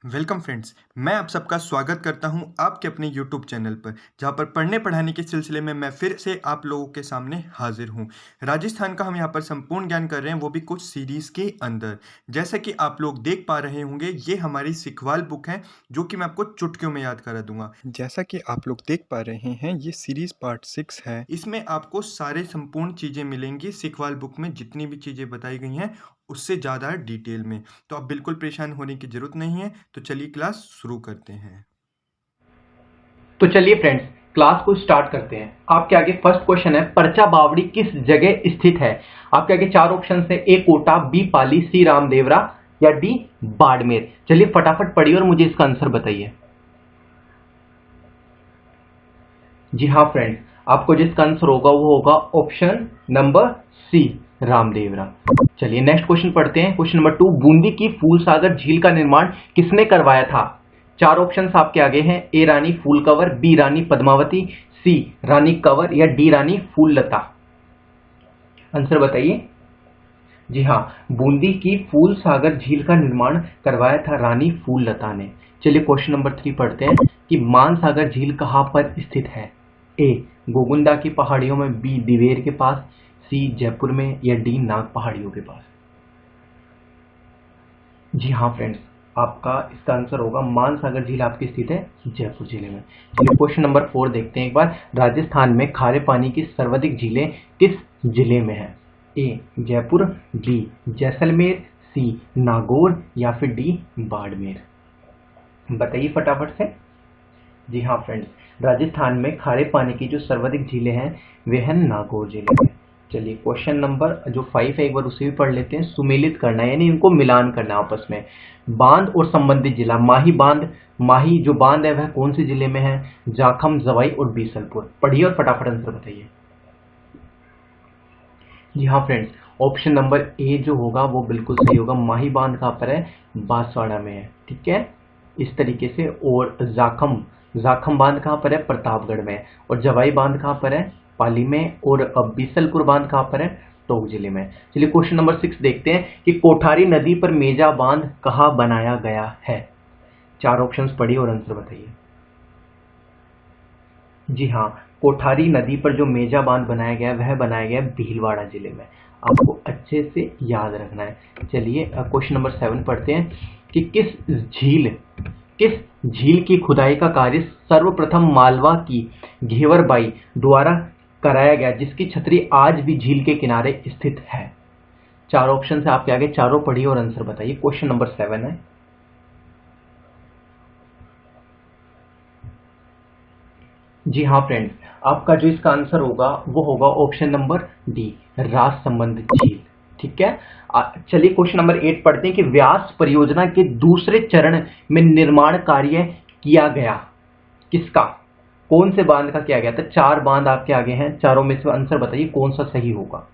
Welcome friends, मैं आप सबका स्वागत करता हूं आपके अपने यूट्यूब चैनल पर, जहां पर पढ़ने पढ़ाने के सिलसिले में मैं फिर से आप लोगों के सामने हाजिर हूं। राजस्थान का हम यहां पर संपूर्ण ज्ञान कर रहे हैं, वो भी कुछ सीरीज़ के अंदर। जैसा कि आप लोग देख पा रहे होंगे, ये हमारी सिखवाल बुक है, जो कि मैं आपको चुटकियों में याद करा दूंगा। जैसा कि आप लोग देख पा रहे हैं, ये सीरीज़ पार्ट 6 है। इसमें आपको सारे संपूर्ण चीज़ें मिलेंगी। सिखवाल बुक में जितनी भी चीज़ें बताई गई हैं, उससे ज़्यादा डिटेल में। तो आप बिल्कुल परेशान होने की ज़रूरत नहीं है। तो चलिए क्लास शुरू करते हैं। तो चलिए फ्रेंड्स, क्लास को स्टार्ट करते हैं। आपके आगे फर्स्ट क्वेश्चन है, परचा बावड़ी किस जगह स्थित है। आपके आगे चार ऑप्शन है, ए कोटा, बी पाली, सी रामदेवरा या डी बाड़मेर। चलिए फटाफट पढ़िए और मुझे इसका आंसर बताइए। जी हाँ फ्रेंड्स, आपको जिसका आंसर होगा वो होगा ऑप्शन नंबर सी, रामदेवरा। चलिए नेक्स्ट क्वेश्चन पढ़ते हैं। क्वेश्चन नंबर 2, बूंदी की फूलसागर झील का निर्माण किसने करवाया था। चार ऑप्शंस आपके आगे हैं, ए रानी फूल कंवर, बी रानी पद्मावती, सी रानी कंवर या डी रानी फूललता। आंसर बताइए। जी हाँ, बूंदी की फूलसागर झील का निर्माण करवाया था रानी फूललता ने। चलिए क्वेश्चन नंबर 3 पढ़ते हैं कि मानसागर झील कहाँ पर स्थित है। ए गोगुंदा की पहाड़ियों में, बी दिवेर के पास, सी जयपुर में या डी नाग पहाड़ियों के पास। जी हाँ फ्रेंड्स, आपका इसका आंसर होगा मानसागर झील आपकी स्थित है जयपुर जिले में। चलिए क्वेश्चन नंबर 4 देखते हैं एक बार। राजस्थान में खारे पानी की सर्वाधिक झीलें किस जिले में है। ए जयपुर, बी जैसलमेर, सी नागौर या फिर डी बाड़मेर। बताइए फटाफट से। जी हाँ फ्रेंड्स, राजस्थान में खारे पानी की जो सर्वाधिक झीलें हैं वे हैं नागौर जिले में। चलिए क्वेश्चन नंबर जो 5 है एक बार उसे भी पढ़ लेते हैं। सुमेलित करना है यानी इनको मिलान करना है आपस में। बांध और संबंधित जिला, माही बांध, माही जो बांध है वह कौन से जिले में है। जाखम, जवाई और बीसलपुर। पढ़िए और फटाफट आंसर बताइए। जी हाँ फ्रेंड्स, ऑप्शन नंबर ए जो होगा वो बिल्कुल सही होगा। माही बांध कहाँ पर है, बांसवाड़ा में है। ठीक है, इस तरीके से। और जाखम, जाखम बांध कहाँ पर है, प्रतापगढ़ में। और जवाई बांध कहाँ पर है, पाली में। और बीसलपुर बांध कहाँ पर है, टोंक जिले में। चलिए क्वेश्चन नंबर 6 देखते हैं कि कोठारी नदी पर मेजा बांध कहाँ बनाया गया है। चार ऑप्शंस पढ़िए और आंसर बताइए। जी हाँ, कोठारी नदी पर जो मेजा बांध बनाया गया वह बनाया गया भीलवाड़ा जिले में। आपको अच्छे से याद रखना है। चलिए क्वेश्चन नंबर 7 पढ़ते हैं कि किस झील की खुदाई का कार्य सर्वप्रथम मालवा की घेवरबाई द्वारा कराया गया, जिसकी छतरी आज भी झील के किनारे स्थित है। चार ऑप्शन है आपके आगे, चारों पढ़िए और आंसर बताइए। क्वेश्चन नंबर 7 है। जी हाँ फ्रेंड्स, आपका जो इसका आंसर होगा वो होगा ऑप्शन नंबर डी, राज संबंधित झील। ठीक है। चलिए क्वेश्चन नंबर 8 पढ़ते हैं कि व्यास परियोजना के दूसरे चरण में निर्माण कार्य किया गया किसका, कौन से बांध का किया गया था। चार बांध आपके आगे हैं, चारों में से आंसर बताइए कौन सा सही होगा।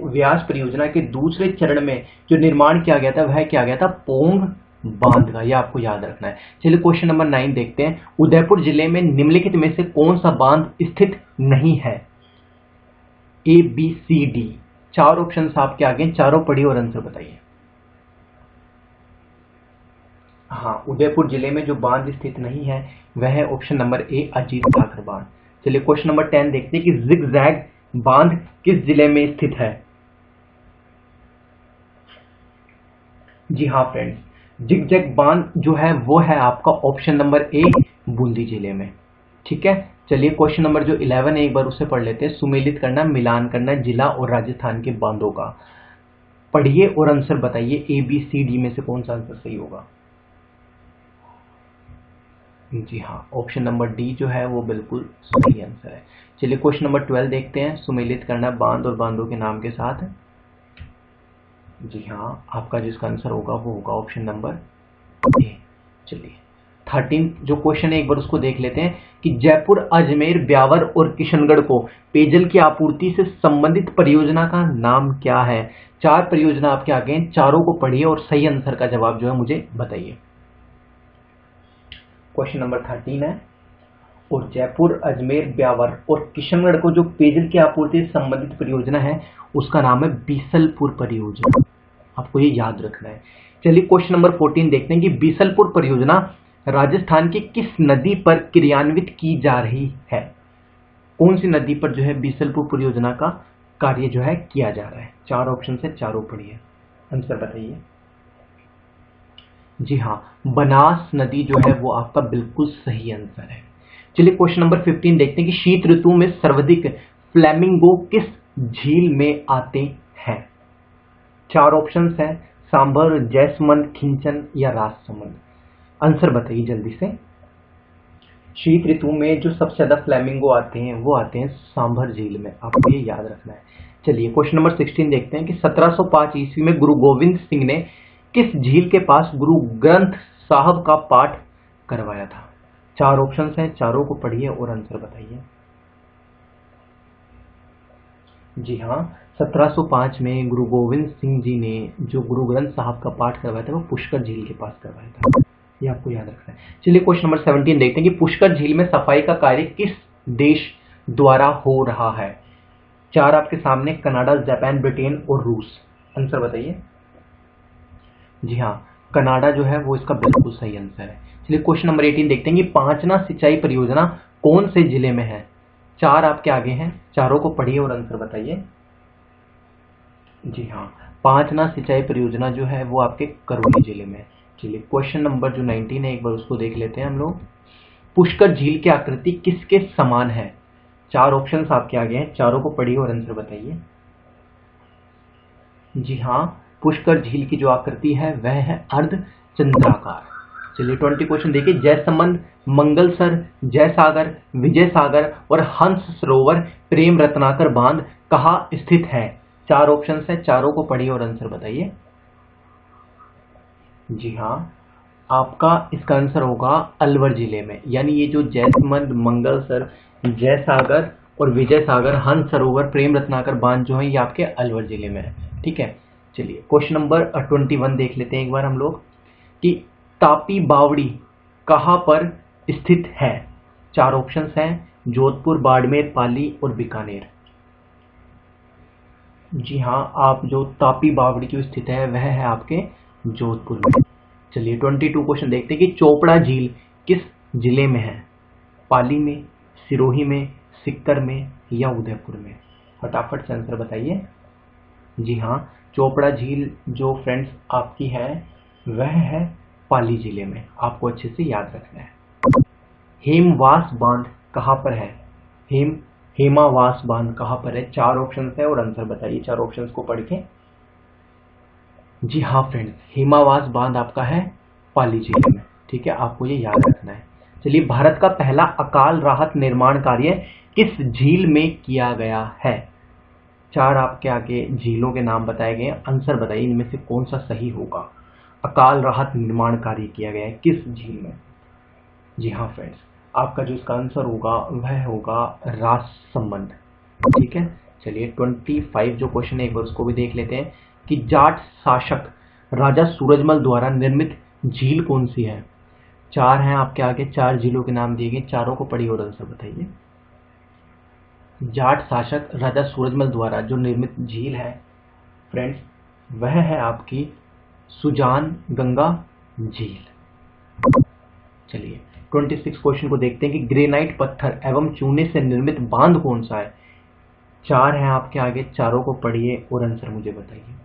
व्यास परियोजना के दूसरे चरण में जो निर्माण किया गया था वह किया गया था पोंग बांध का, यह आपको याद रखना है। चलिए क्वेश्चन नंबर 9 देखते हैं। उदयपुर जिले में निम्नलिखित में से कौन सा बांध स्थित नहीं है। A B C D. चार ऑप्शन आपके आगे, चारों पढ़िए और आंसर बताइए। हाँ, उदयपुर जिले में जो बांध स्थित नहीं है वह है ऑप्शन नंबर ए, अजीत सागर बांध। चलिए क्वेश्चन नंबर 10 देखते हैं कि जिगजैग बांध किस जिले में स्थित है। जी हाँ फ्रेंड्स, जिगजैग बांध जो है वो है आपका ऑप्शन नंबर ए, बूंदी जिले में। ठीक है। चलिए क्वेश्चन नंबर जो 11 है एक बार उसे पढ़ लेते हैं। सुमेलित करना, मिलान करना जिला और राजस्थान के बांधों का। पढ़िए और आंसर बताइए, ए बी सी डी में से कौन सा आंसर सही होगा। जी हाँ, ऑप्शन नंबर डी जो है वो बिल्कुल सही आंसर है। चलिए क्वेश्चन नंबर 12 देखते हैं। सुमेलित करना बांध और बांधों के नाम के साथ। जी हाँ, आपका जिसका आंसर होगा वो होगा ऑप्शन नंबर ए। चलिए 13 जो क्वेश्चन है एक बार उसको देख लेते हैं कि जयपुर, अजमेर, ब्यावर और किशनगढ़ को पेयजल की आपूर्ति से संबंधित परियोजना का नाम क्या है। चार परियोजना आपके आगे हैं, चारों को पढ़िए और सही आंसर का जवाब जो है मुझे बताइए। क्वेश्चन नंबर 13 है, और जयपुर, अजमेर, ब्यावर और किशनगढ़ को जो पेयजल की आपूर्ति से संबंधित परियोजना है उसका नाम है बीसलपुर परियोजना। आपको ये याद रखना है। चलिए क्वेश्चन नंबर 14 देखते हैं कि बीसलपुर परियोजना राजस्थान की किस नदी पर क्रियान्वित की जा रही है। कौन सी नदी पर जो है बीसलपुर परियोजना का कार्य जो है किया जा रहा है। चार ऑप्शन से चारों पढ़िए, आंसर बताइए। जी हाँ, बनास नदी जो है वो आपका बिल्कुल सही आंसर है। चलिए क्वेश्चन नंबर 15 देखते हैं कि शीत ऋतु में सर्वाधिक फ्लैमिंगो किस झील में आते हैं। चार ऑप्शंस हैं, सांभर, जैसमंद, खिंचन या राजसमंद। आंसर बताइए जल्दी से। शीत ऋतु में जो सबसे ज्यादा फ्लैमिंगो आते हैं वो आते हैं सांभर झील में, आपको ये याद रखना है। चलिए क्वेश्चन नंबर 16 देखते हैं कि 1705 ईस्वी में गुरु गोविंद सिंह ने किस झील के पास गुरु ग्रंथ साहब का पाठ करवाया था। चार ऑप्शंस हैं, चारों को पढ़िए और आंसर बताइए। जी हाँ, 1705 में गुरु गोविंद सिंह जी ने जो गुरु ग्रंथ साहब का पाठ करवाया था वो पुष्कर झील के पास करवाया था, ये आपको याद रखना है। चलिए क्वेश्चन नंबर 17 देखते हैं कि पुष्कर झील में सफाई का कार्य किस देश द्वारा हो रहा है। चार आपके सामने, कनाडा, जापान, ब्रिटेन और रूस। आंसर बताइए। जी हाँ, कनाडा जो है वो इसका बिल्कुल सही आंसर है। चलिए क्वेश्चन नंबर 18 देखते हैं कि पांचना सिंचाई परियोजना कौन से जिले में है। चार आपके आगे हैं, चारों को पढ़िए और आंसर बताइए। जी हाँ, पांचना सिंचाई परियोजना जो है वो आपके करौली जिले में है। चलिए क्वेश्चन नंबर जो 19 है एक बार उसको देख लेते हैं हम लोग। पुष्कर झील की आकृति किसके समान है। चार ऑप्शंस आपके आगे हैं, चारों को पढ़िए और आंसर बताइए। जी हाँ, पुष्कर झील की जो आकृति है वह है अर्ध चंद्राकार। चलिए 20 क्वेश्चन देखिए, जयसमंद, मंगलसर, जयसागर, विजय सागर और हंस सरोवर प्रेम रत्नाकर बांध कहाँ स्थित है। चार ऑप्शंस है, चारों को पढ़िए और आंसर बताइए। जी हाँ, आपका इसका आंसर होगा अलवर जिले में, यानी ये जो जयसमंद, मंगलसर, जयसागर और विजय सागर, हंस सरोवर, प्रेम रत्नाकर बांध जो है ये आपके अलवर जिले में है। ठीक है, चलिए क्वेश्चन नंबर 21 देख लेते हैं एक बार हम लोग कि तापी बावड़ी कहाँ पर स्थित है। चार ऑप्शंस हैं, जोधपुर, बाड़मेर, पाली और बीकानेर। जी हाँ, आप जो तापी बावड़ी जो स्थित है वह है आपके जोधपुर में। चलिए 22 क्वेश्चन देखते हैं कि चोपड़ा झील किस जिले में है। पाली में, सिरोही में, सीकर में या उदयपुर में। फटाफट से आंसर बताइए। जी हाँ, चोपड़ा झील जो फ्रेंड्स आपकी है वह है पाली जिले में, आपको अच्छे से याद रखना है। हेमवास बांध कहाँ पर है। हेमावास बांध कहाँ पर है। चार ऑप्शन है और आंसर बताइए, चार ऑप्शंस को पढ़ के। जी हाँ फ्रेंड्स, हेमावास बांध आपका है पाली जिले में। ठीक है, आपको ये याद रखना है। चलिए, भारत का पहला अकाल राहत निर्माण कार्य किस झील में किया गया है। चार आपके आगे झीलों के नाम बताए गए, आंसर बताइए इनमें से कौन सा सही होगा। अकाल राहत निर्माण कार्य किया गया है किस झील में। जी हाँ फ्रेंड्स, आपका जो इसका आंसर होगा वह होगा राजसमंद। ठीक है, चलिए 25 जो क्वेश्चन है एक बार उसको भी देख लेते हैं कि जाट शासक राजा सूरजमल द्वारा निर्मित झील कौन सी है। चार हैं आपके आगे, चार झीलों के नाम दिए गए, चारों को पढ़िए और आंसर बताइए। जाट शासक राजा सूरजमल द्वारा जो निर्मित झील है फ्रेंड्स वह है आपकी सुजान गंगा झील। चलिए 26 क्वेश्चन को देखते हैं कि ग्रेनाइट पत्थर एवं चूने से निर्मित बांध कौन सा है। चार हैं आपके आगे, चारों को पढ़िए और आंसर मुझे बताइए।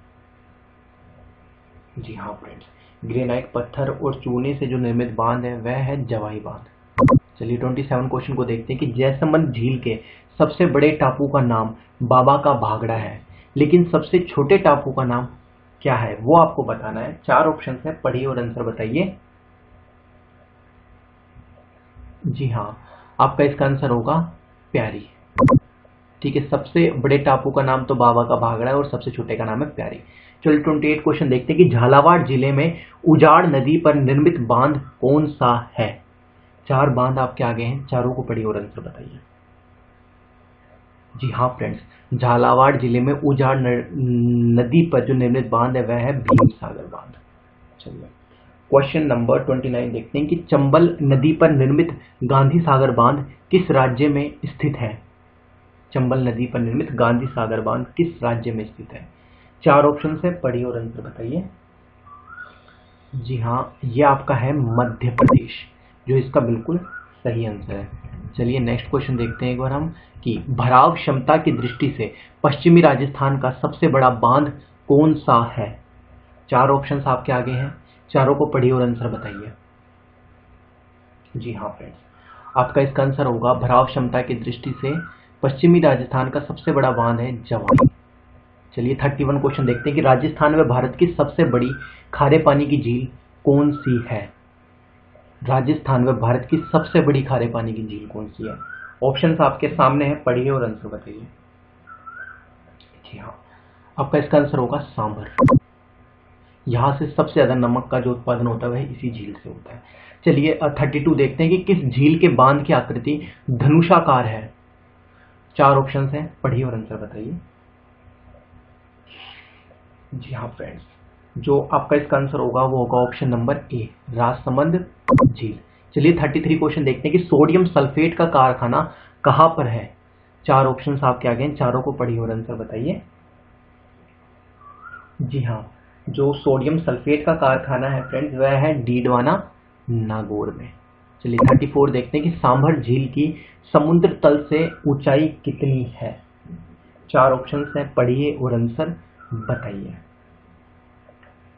जी हाँ फ्रेंड्स, ग्रेनाइट पत्थर और चूने से जो निर्मित बांध है वह है जवाई बांध। चलिए 27 क्वेश्चन को देखते हैं कि जैसमंद झील के सबसे बड़े टापू का नाम बाबा का भागड़ा है, लेकिन सबसे छोटे टापू का नाम क्या है वो आपको बताना है। चार ऑप्शन है, पढ़िए और आंसर बताइए। जी हाँ, आपका इसका आंसर होगा प्यारी। ठीक है, सबसे बड़े टापू का नाम तो बाबा का भागड़ा है और सबसे छोटे का नाम है प्यारी। चलिए 28 क्वेश्चन देखते हैं कि झालावाड़ जिले में उजाड़ नदी पर निर्मित बांध कौन सा है। चार बांध आपके आगे हैं, चारों को पढ़िए और आंसर बताइए। जी हाँ फ्रेंड्स, झालावाड़ जिले में उजाड़ नदी पर जो निर्मित बांध है वह है भीम सागर बांध। चलिए क्वेश्चन नंबर 29 देखते हैं कि चंबल नदी पर निर्मित गांधी सागर बांध किस राज्य में स्थित है। चंबल नदी पर निर्मित गांधी सागर बांध किस राज्य में स्थित है। चार ऑप्शन है, पढ़िए और आंसर बताइए। जी हाँ, ये आपका है मध्य प्रदेश, जो इसका बिल्कुल सही आंसर है। चलिए नेक्स्ट क्वेश्चन देखते हैं एक बार हम कि भराव क्षमता की दृष्टि से पश्चिमी राजस्थान का सबसे बड़ा बांध कौन सा है। चार ऑप्शंस आपके आगे हैं, चारों को पढ़िए और आंसर बताइए। जी हाँ फ्रेंड्स, आपका इसका आंसर होगा भराव क्षमता की दृष्टि से पश्चिमी राजस्थान का सबसे बड़ा बांध है जवाई। चलिए 31 क्वेश्चन देखते हैं कि राजस्थान में भारत की सबसे बड़ी खारे पानी की झील कौन सी है। राजस्थान में भारत की सबसे बड़ी खारे पानी की झील कौन सी है। ऑप्शंस आपके सामने है, पढ़िए और आंसर बताइए। जी हाँ, आपका इसका आंसर होगा सांभर। यहाँ से सबसे ज्यादा नमक का जो उत्पादन होता है वह इसी झील से होता है। चलिए 32 देखते हैं कि किस झील के बांध की आकृति धनुषाकार है। चार ऑप्शंस हैं, पढ़िए और आंसर बताइए। जी हाँ फ्रेंड्स, जो आपका इसका आंसर होगा वो होगा ऑप्शन नंबर ए, राजसमंद झील। चलिए 33 क्वेश्चन देखते हैं कि सोडियम सल्फेट का कारखाना कहाँ पर है। चार ऑप्शंस आपके आगे हैं, चारों को पढ़िए और आंसर बताइए। जी हाँ, जो सोडियम सल्फेट का कारखाना है फ्रेंड्स वह है डीडवाना नागौर में। चलिए 34 देखते हैं कि सांभर झील की समुद्र तल से ऊंचाई कितनी है। चार ऑप्शंस हैं, पढ़िए और आंसर बताइए।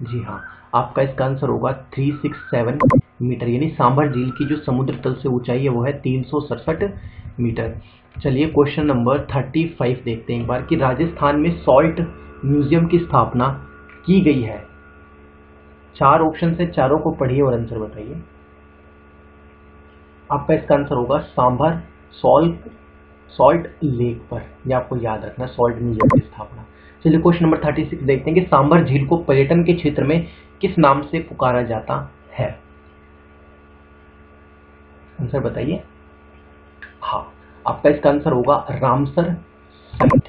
जी हाँ, आपका इसका आंसर होगा 367 मीटर, यानी सांभर झील की जो समुद्र तल से ऊंचाई है वो है 367 मीटर। चलिए क्वेश्चन नंबर 35 देखते हैं एक बार कि राजस्थान में सॉल्ट म्यूजियम की स्थापना की गई है। चार ऑप्शन से, चारों को पढ़िए और आंसर बताइए। आपका इसका आंसर होगा सांभर सॉल्ट लेक पर, यह आपको याद रखना, सॉल्ट म्यूजियम की स्थापना। चलिए क्वेश्चन नंबर 36 देखते हैं कि सांभर झील को पर्यटन के क्षेत्र में किस नाम से पुकारा जाता है। आंसर बताइए। हाँ, आपका इसका आंसर होगा रामसर साइट,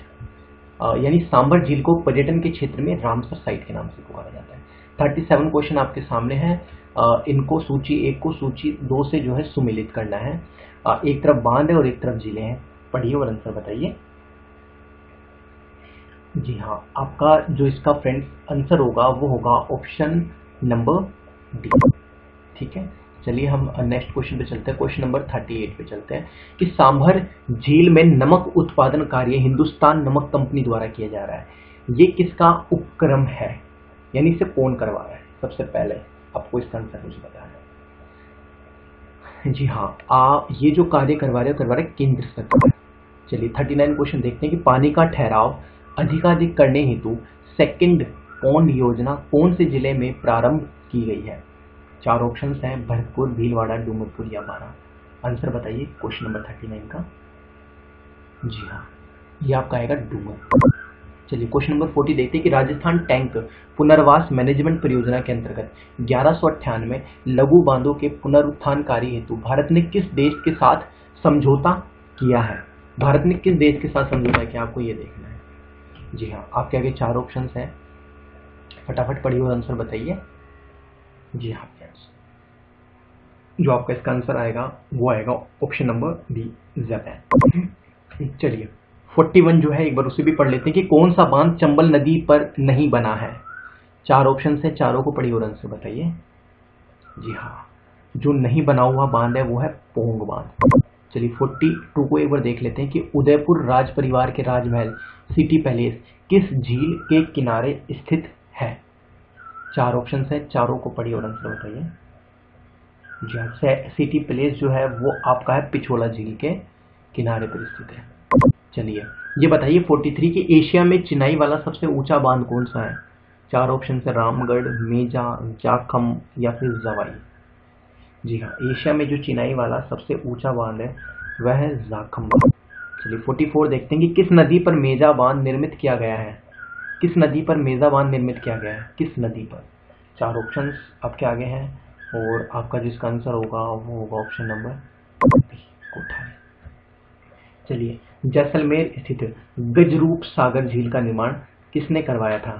यानी सांभर झील को पर्यटन के क्षेत्र में रामसर साइट के नाम से पुकारा जाता है। 37 क्वेश्चन आपके सामने हैं, इनको सूची 1 को सूची 2 से जो है सुमिलित करना है। एक तरफ बांध है और एक तरफ झीलें हैं, पढ़िए और आंसर बताइए। जी हाँ, आपका जो इसका फ्रेंड्स आंसर होगा वो होगा ऑप्शन नंबर डी। ठीक है, चलिए हम नेक्स्ट क्वेश्चन पे चलते हैं। क्वेश्चन नंबर 38 पे चलते हैं कि सांभर झील में नमक उत्पादन कार्य हिंदुस्तान नमक कंपनी द्वारा किया जा रहा है, ये किसका उपक्रम है, यानी इसे कौन करवा रहा है। सबसे पहले आपको इसका आंसर मुझे बताना है। जी हाँ, ये जो कार्य करवा रहे केंद्र सरकार। चलिए 39 क्वेश्चन देखते हैं कि पानी का ठहराव अधिकाधिक करने हेतु सेकंड पौंड योजना कौन से जिले में प्रारंभ की गई है। चार ऑप्शंस हैं, भरतपुर, भीलवाड़ा, डूंगरपुर या बारा। आंसर बताइए क्वेश्चन नंबर 39 का। जी हाँ, ये आपका आएगा डूंगरपुर। चलिए क्वेश्चन नंबर 40 देखते हैं कि राजस्थान टैंक पुनर्वास मैनेजमेंट परियोजना के अंतर्गत 1198 लघु बांधों के पुनरुत्थान कार्य हेतु भारत ने किस देश के साथ समझौता किया है। भारत ने किस देश के साथ समझौता किया, आपको ये देखना है। जी हाँ, आपके आगे चार ऑप्शंस हैं, फटाफट पढ़िए और आंसर बताइए। जी हाँ फ्रेंड्स, जो आपका इसका आंसर आएगा वो आएगा ऑप्शन नंबर बी, जापान। चलिए 41 जो है एक बार उसे भी पढ़ लेते हैं कि कौन सा बांध चंबल नदी पर नहीं बना है। चार ऑप्शन है, चारों को पढ़िए और आंसर बताइए। जी हाँ, जो नहीं बना हुआ बांध है वो है पोंग बांध। चलिए 42 को एक बार देख लेते हैं कि उदयपुर राज परिवार के राजमहल सिटी पैलेस किस झील के किनारे स्थित है। चार ऑप्शन है, चारों को पढ़िए और आंसर बताइए। जी हाँ, सिटी पैलेस जो है वो आपका है पिछोला झील के किनारे पर स्थित है। चलिए ये बताइए 43 कि एशिया में चिनाई वाला सबसे ऊंचा बांध कौन सा है। चार ऑप्शन है, रामगढ़, मेजा, जाखम या फिर जवाई। जी हाँ, एशिया में जो चिनाई वाला सबसे ऊंचा बांध है वह है जाखम बांध। चलिए 44 देखते हैं कि किस नदी पर मेजा बांध निर्मित किया गया है। किस नदी पर मेजा बांध निर्मित किया गया है, किस नदी पर। चार ऑप्शंस आपके आगे हैं और आपका जिसका आंसर होगा वो होगा ऑप्शन नंबर बी, कोठारी। चलिए जैसलमेर स्थित गजरूप सागर झील का निर्माण किसने करवाया था।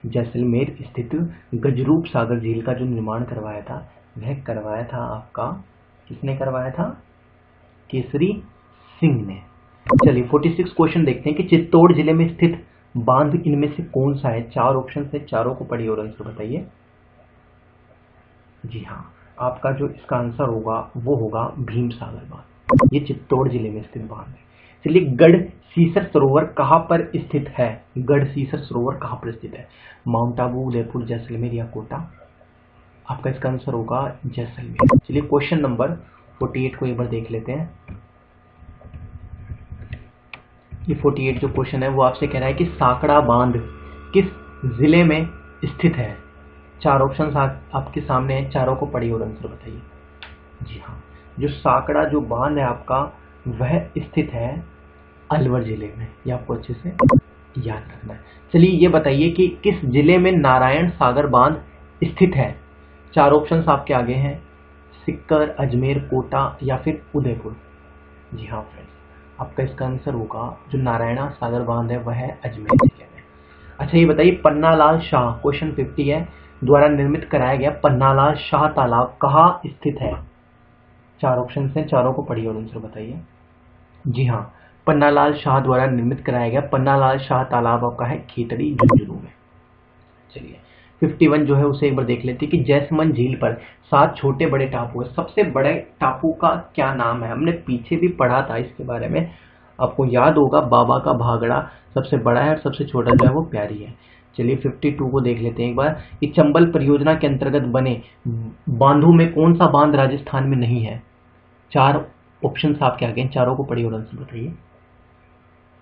जैसलमेर स्थित गजरूप सागर झील का जो निर्माण करवाया था वह करवाया था आपका, किसने करवाया था, केसरी सिंह ने। चलिए 46 क्वेश्चन देखते हैं कि चित्तौड़ जिले में स्थित बांध इनमें से कौन सा है। चार ऑप्शन है, चारों को पढ़िए और आंसर बताइए। जी हाँ, आपका जो इसका आंसर होगा वो होगा भीम सागर बांध। ये चित्तौड़ जिले में स्थित बांध है। चलिए, गढ़ सीसर सरोवर कहाँ पर स्थित है? गढ़ सीसर सरोवर कहाँ पर स्थित है? माउंट आबू, उदयपुर, जैसलमेर या कोटा? आपका इसका आंसर होगा जैसलमेर। चलिए, क्वेश्चन नंबर 48 को एक बार देख लेते हैं। ये 48 जो क्वेश्चन है वो आपसे कह रहा है कि साकड़ा बांध किस जिले में स्थित है? चार ऑप्शंस आपके सामने हैं, चारों को पढ़िए और आंसर बताइए। जी हाँ, जो साकड़ा जो बांध है आपका वह स्थित है अलवर जिले में। ये आपको अच्छे से याद रखना है। चलिए, ये बताइए कि किस जिले में नारायण सागर बांध स्थित है? चार ऑप्शंस आपके आगे हैं, सिक्कर, अजमेर, कोटा या फिर उदयपुर। जी हाँ फ्रेंड्स, आपका इसका आंसर होगा जो नारायण सागर बांध है वह है अजमेर जिले में। अच्छा, ये बताइए, पन्नालाल शाह, क्वेश्चन 50 है, द्वारा निर्मित कराया गया पन्नालाल शाह तालाब कहाँ स्थित है? चार ऑप्शन हैं, चारों को पढ़िए और आंसर बताइए। जी हाँ, पन्नालाल शाह द्वारा निर्मित कराया गया पन्नालाल शाह तालाब आपका है खेतड़ी, झुंझुनू में। चलिए, 51 जो है उसे एक बार देख लेते हैं कि जैसमंद झील पर 7 छोटे बड़े टापू है। सबसे बड़े टापू का क्या नाम है? हमने पीछे भी पढ़ा था इसके बारे में, आपको याद होगा। बाबा का भागड़ा सबसे बड़ा है और सबसे छोटा जो है वो प्यारी है। चलिए, 52 को देख लेते हैं एक बार कि चंबल परियोजना के अंतर्गत बने बांधों में कौन सा बांध राजस्थान में नहीं है? चार ऑप्शन आपके आगे हैं, चारों को पढ़िए और आंसर बताइए।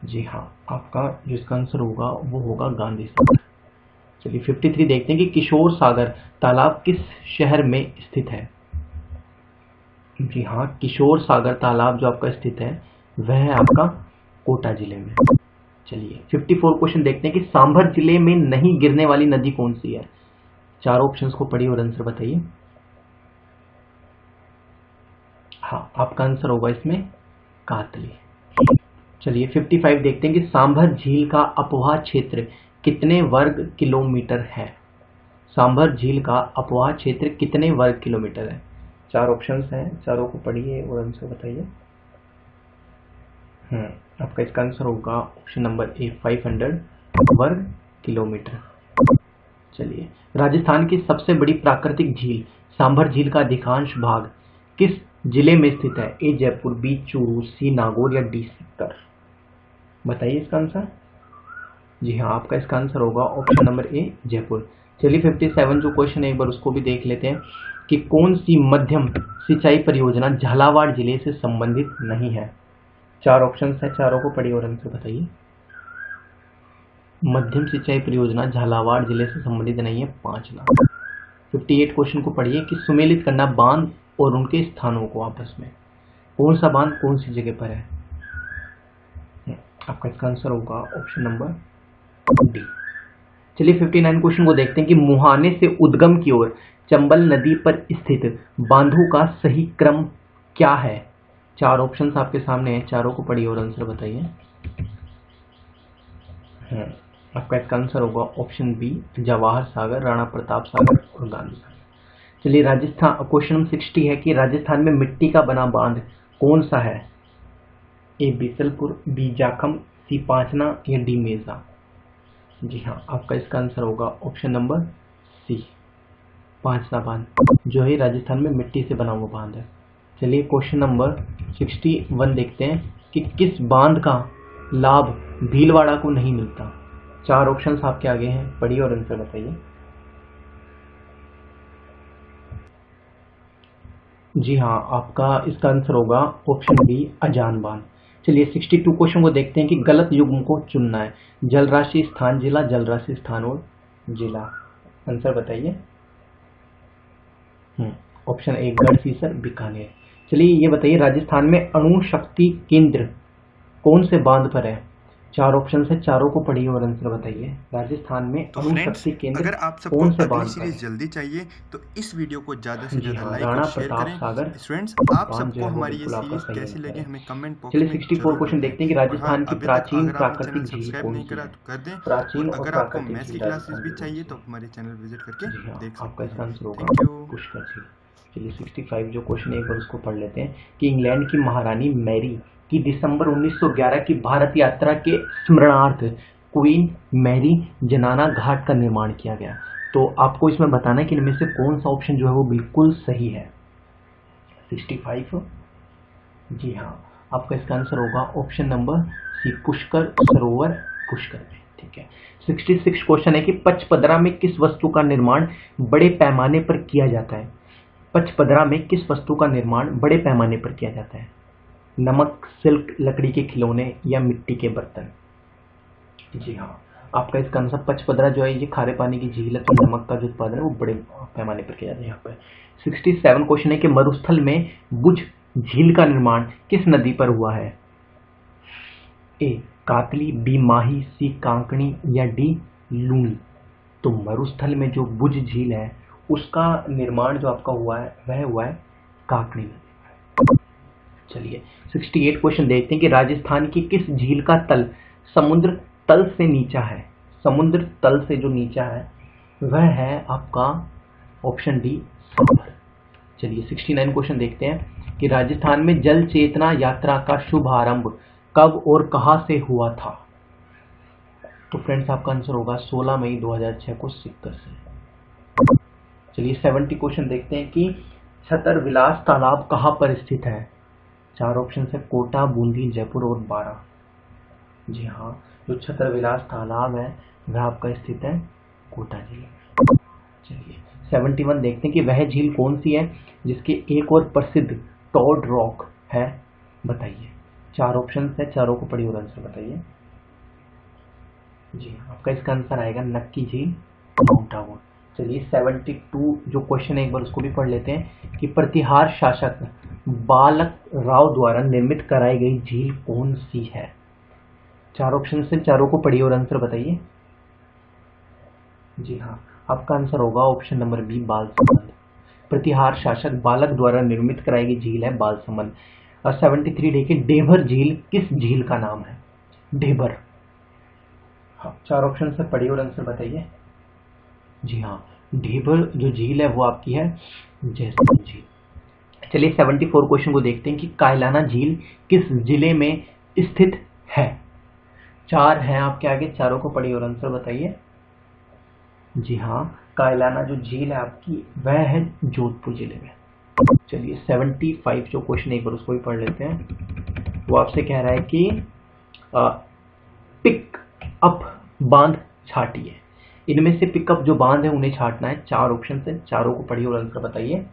जी हाँ, आपका जिसका आंसर होगा वो होगा गांधी सागर। चलिए, 53 देखते हैं कि किशोर सागर तालाब किस शहर में स्थित है? जी हाँ, किशोर सागर तालाब जो आपका स्थित है वह है आपका कोटा जिले में। चलिए, 54 क्वेश्चन देखते हैं कि सांभर जिले में नहीं गिरने वाली नदी कौन सी है? चार ऑप्शंस को पढ़िए और आंसर बताइए। हाँ, आपका आंसर होगा इसमें कातली। चलिए, 55 देखते हैं कि सांभर झील का अपवाह क्षेत्र कितने वर्ग किलोमीटर है? सांभर झील का अपवाह क्षेत्र कितने वर्ग किलोमीटर है? चार ऑप्शंस हैं, चारों को पढ़िए और आंसर बताइए। आपका इसका आंसर होगा ऑप्शन नंबर ए, 500 वर्ग किलोमीटर। चलिए, राजस्थान की सबसे बड़ी प्राकृतिक झील सांभर झील का अधिकांश भाग किस जिले में स्थित है? ए जयपुर, बी चूरू, सी नागौर या डी सीकर? बताइए इसका आंसर। जी हाँ, आपका इसका आंसर होगा ऑप्शन नंबर ए, जयपुर। चलिए, 57 जो क्वेश्चन है एक बार उसको भी देख लेते हैं कि कौन सी मध्यम सिंचाई परियोजना झालावाड़ जिले से संबंधित नहीं है? चार ऑप्शन है, चारों को पढ़िए और आंसर बताइए। मध्यम सिंचाई परियोजना झालावाड़ जिले से संबंधित नहीं है, 5 लाख। 58 क्वेश्चन को पढ़िए कि सुमेलित करना बांध और उनके स्थानों को आपस में। कौन सा बांध कौन सी जगह पर है? आपका इसका आंसर होगा ऑप्शन नंबर डी। चलिए, 59 क्वेश्चन को देखते हैं कि मुहाने से उद्गम की ओर चंबल नदी पर स्थित बांधों का सही क्रम क्या है? चार ऑप्शंस आपके सामने हैं, चारों को पढ़िए और आंसर बताइए। आपका इसका आंसर होगा ऑप्शन बी, जवाहर सागर, राणा प्रताप सागर और गांधी सागर। चलिए, राजस्थान, क्वेश्चन नंबर 60 है कि राजस्थान में मिट्टी का बना बांध कौन सा है? ए बीसलपुर, बी जाखम, सी पांचना या डी मेजा? जी हाँ, आपका इसका आंसर होगा ऑप्शन नंबर सी, पांचना बांध, जो है राजस्थान में मिट्टी से बना हुआ बांध है। चलिए, क्वेश्चन नंबर 61 देखते हैं कि किस बांध का लाभ भीलवाड़ा को नहीं मिलता? चार ऑप्शंस आपके आगे हैं, पढ़िए और आंसर बताइए। जी हाँ, आपका इसका आंसर होगा ऑप्शन बी, अजान बांध। चलिए, 62 क्वेश्चन को देखते हैं कि गलत युग्म को चुनना है। जलराशि, स्थान, जिला, जलराशि, स्थान और जिला। आंसर बताइए। Option A, Gadsisar, Bikaner. चलिए, ये बताइए, राजस्थान में अणु शक्ति केंद्र कौन से बांध पर है? चार ऑप्शन है, चारों को पढ़िए और आंसर बताइए। राजस्थान में तो अणु फ्रेंड्स, शक्ति केंद्र अगर आप सबको कौन से अगली बांध पर सीरीज है? जल्दी चाहिए तो इस वीडियो को ज़्यादा से जी ज़्यादा हाँ, लाइक राणा और शेयर प्रताप करें। सागर फ्रेंड्स, आप बांध जो सबको है वो हमारी ये बिल्कुल आपका सीरीज सही कैसी आंसर लगी है। हमें कमेंट बॉक्स चलिए, में 64 जरूर क्वेश्चन बताएं। देखते हैं कि और हाँ, राजस्थान की अभी तक प्राचीन अगर आपने चैनल प्राकृतिक झील सब्सक्राइब कौन नहीं सी करा है? तो कर दें। प्राचीन और और अगर आपको प्राकृतिक मैथ्स झील की क्लासेस राजस्थान भी की कौन चाहिए सी तो है? हमारे चैनल विजिट करके जी हाँ, देख आपका सकते इसका हैं। आंसर होगा थैंक यू। पुष्कर झील। चलिए, 65 जो क्वेश्चन है एक बार उसको पढ़ लेते हैं कि इंग्लैंड की महारानी मैरी की दिसंबर 1911 की भारत यात्रा के स्मरणार्थ क्वीन मैरी जनाना घाट का निर्माण किया गया। तो आपको इसमें बताना है कि इनमें से कौन सा ऑप्शन जो है वो बिल्कुल सही है। 65, जी हाँ, आपका इसका आंसर होगा ऑप्शन नंबर सी, पुष्कर सरोवर पुष्कर में। ठीक है। 66 क्वेश्चन है कि पचपदरा में किस वस्तु का निर्माण बड़े पैमाने पर किया जाता है? पचपदरा में किस वस्तु का निर्माण बड़े पैमाने पर किया जाता है? नमक, सिल्क, लकड़ी के खिलौने या मिट्टी के बर्तन? जी हाँ, आपका इसका आंसर पचपदरा जो है ये खारे पानी की झील है, तो नमक का जो उत्पादन है वो बड़े पैमाने पर किया जाता है यहाँ पर। 67 क्वेश्चन है कि मरुस्थल में बुझ झील का निर्माण किस नदी पर हुआ है? ए कातली, बी माही, सी कांकणी या डी लूनी? तो मरुस्थल में जो बुझ झील है उसका निर्माण जो आपका हुआ है वह हुआ है कांकणी नदी। चलिए 68 क्वेश्चन देखते हैं कि राजस्थान की किस झील का तल समुद्र तल से नीचा है? समुद्र तल से जो नीचा है वह है आपका ऑप्शन डी सागर। चलिए 69 क्वेश्चन देखते हैं कि राजस्थान में जल चेतना यात्रा का शुभारंभ कब और कहां से हुआ था? तो फ्रेंड्स आपका आंसर होगा 16 मई 2006 को सीकर से। चलिए 70 क्वेश्चन देखते हैं कि छतर विलास तालाब कहां पर स्थित है? 4 ऑप्शन है कोटा, बूंदी, जयपुर और बारा। जी हाँ, जो छतर विलास तालाब है वह आपका स्थित है कोटा जिले में। चलिए 71 देखते हैं कि वह झील कौन सी है जिसके एक और प्रसिद्ध टॉड रॉक है, बताइए। 4 ऑप्शन है, चारों को पढ़िए और आंसर बताइए। जी आपका इसका आंसर आएगा नक्की झील, माउंट आबू। चलिए 72 जो क्वेश्चन है एक बार उसको भी पढ़ लेते हैं कि प्रतिहार शासक बालक राव द्वारा निर्मित कराई गई झील कौन सी है? 4 ऑप्शन से, चारों को पढ़िए और आंसर बताइए। जी हाँ, आपका आंसर होगा ऑप्शन नंबर बी, बालसमंद। प्रतिहार शासक बालक द्वारा निर्मित कराई गई झील है बालसमंद। और 73 देखिए ढेबर झील किस झील का नाम है? ढेबर। हाँ, 4 ऑप्शन से पढ़िए और आंसर बताइए। जी हाँ, ढेबर जो झील है वो आपकी है जैसलमेर झील। चलिए 74 क्वेश्चन को देखते हैं कि कायलाना झील किस जिले में स्थित है? 4 हैं आपके आगे, चारों को पढ़िए और आंसर बताइए। जी हाँ, कायलाना जो झील है आपकी वह है जोधपुर जिले में। चलिए 75 जो क्वेश्चन एक बार उसको भी पढ़ लेते हैं। वो आपसे कह रहा है कि पिक अप बांध छाटिए। इनमें से पिकअप जो बांध है उन्हें छाटना है। 4 ऑप्शन है, चारों को पढ़िए और आंसर बताइए।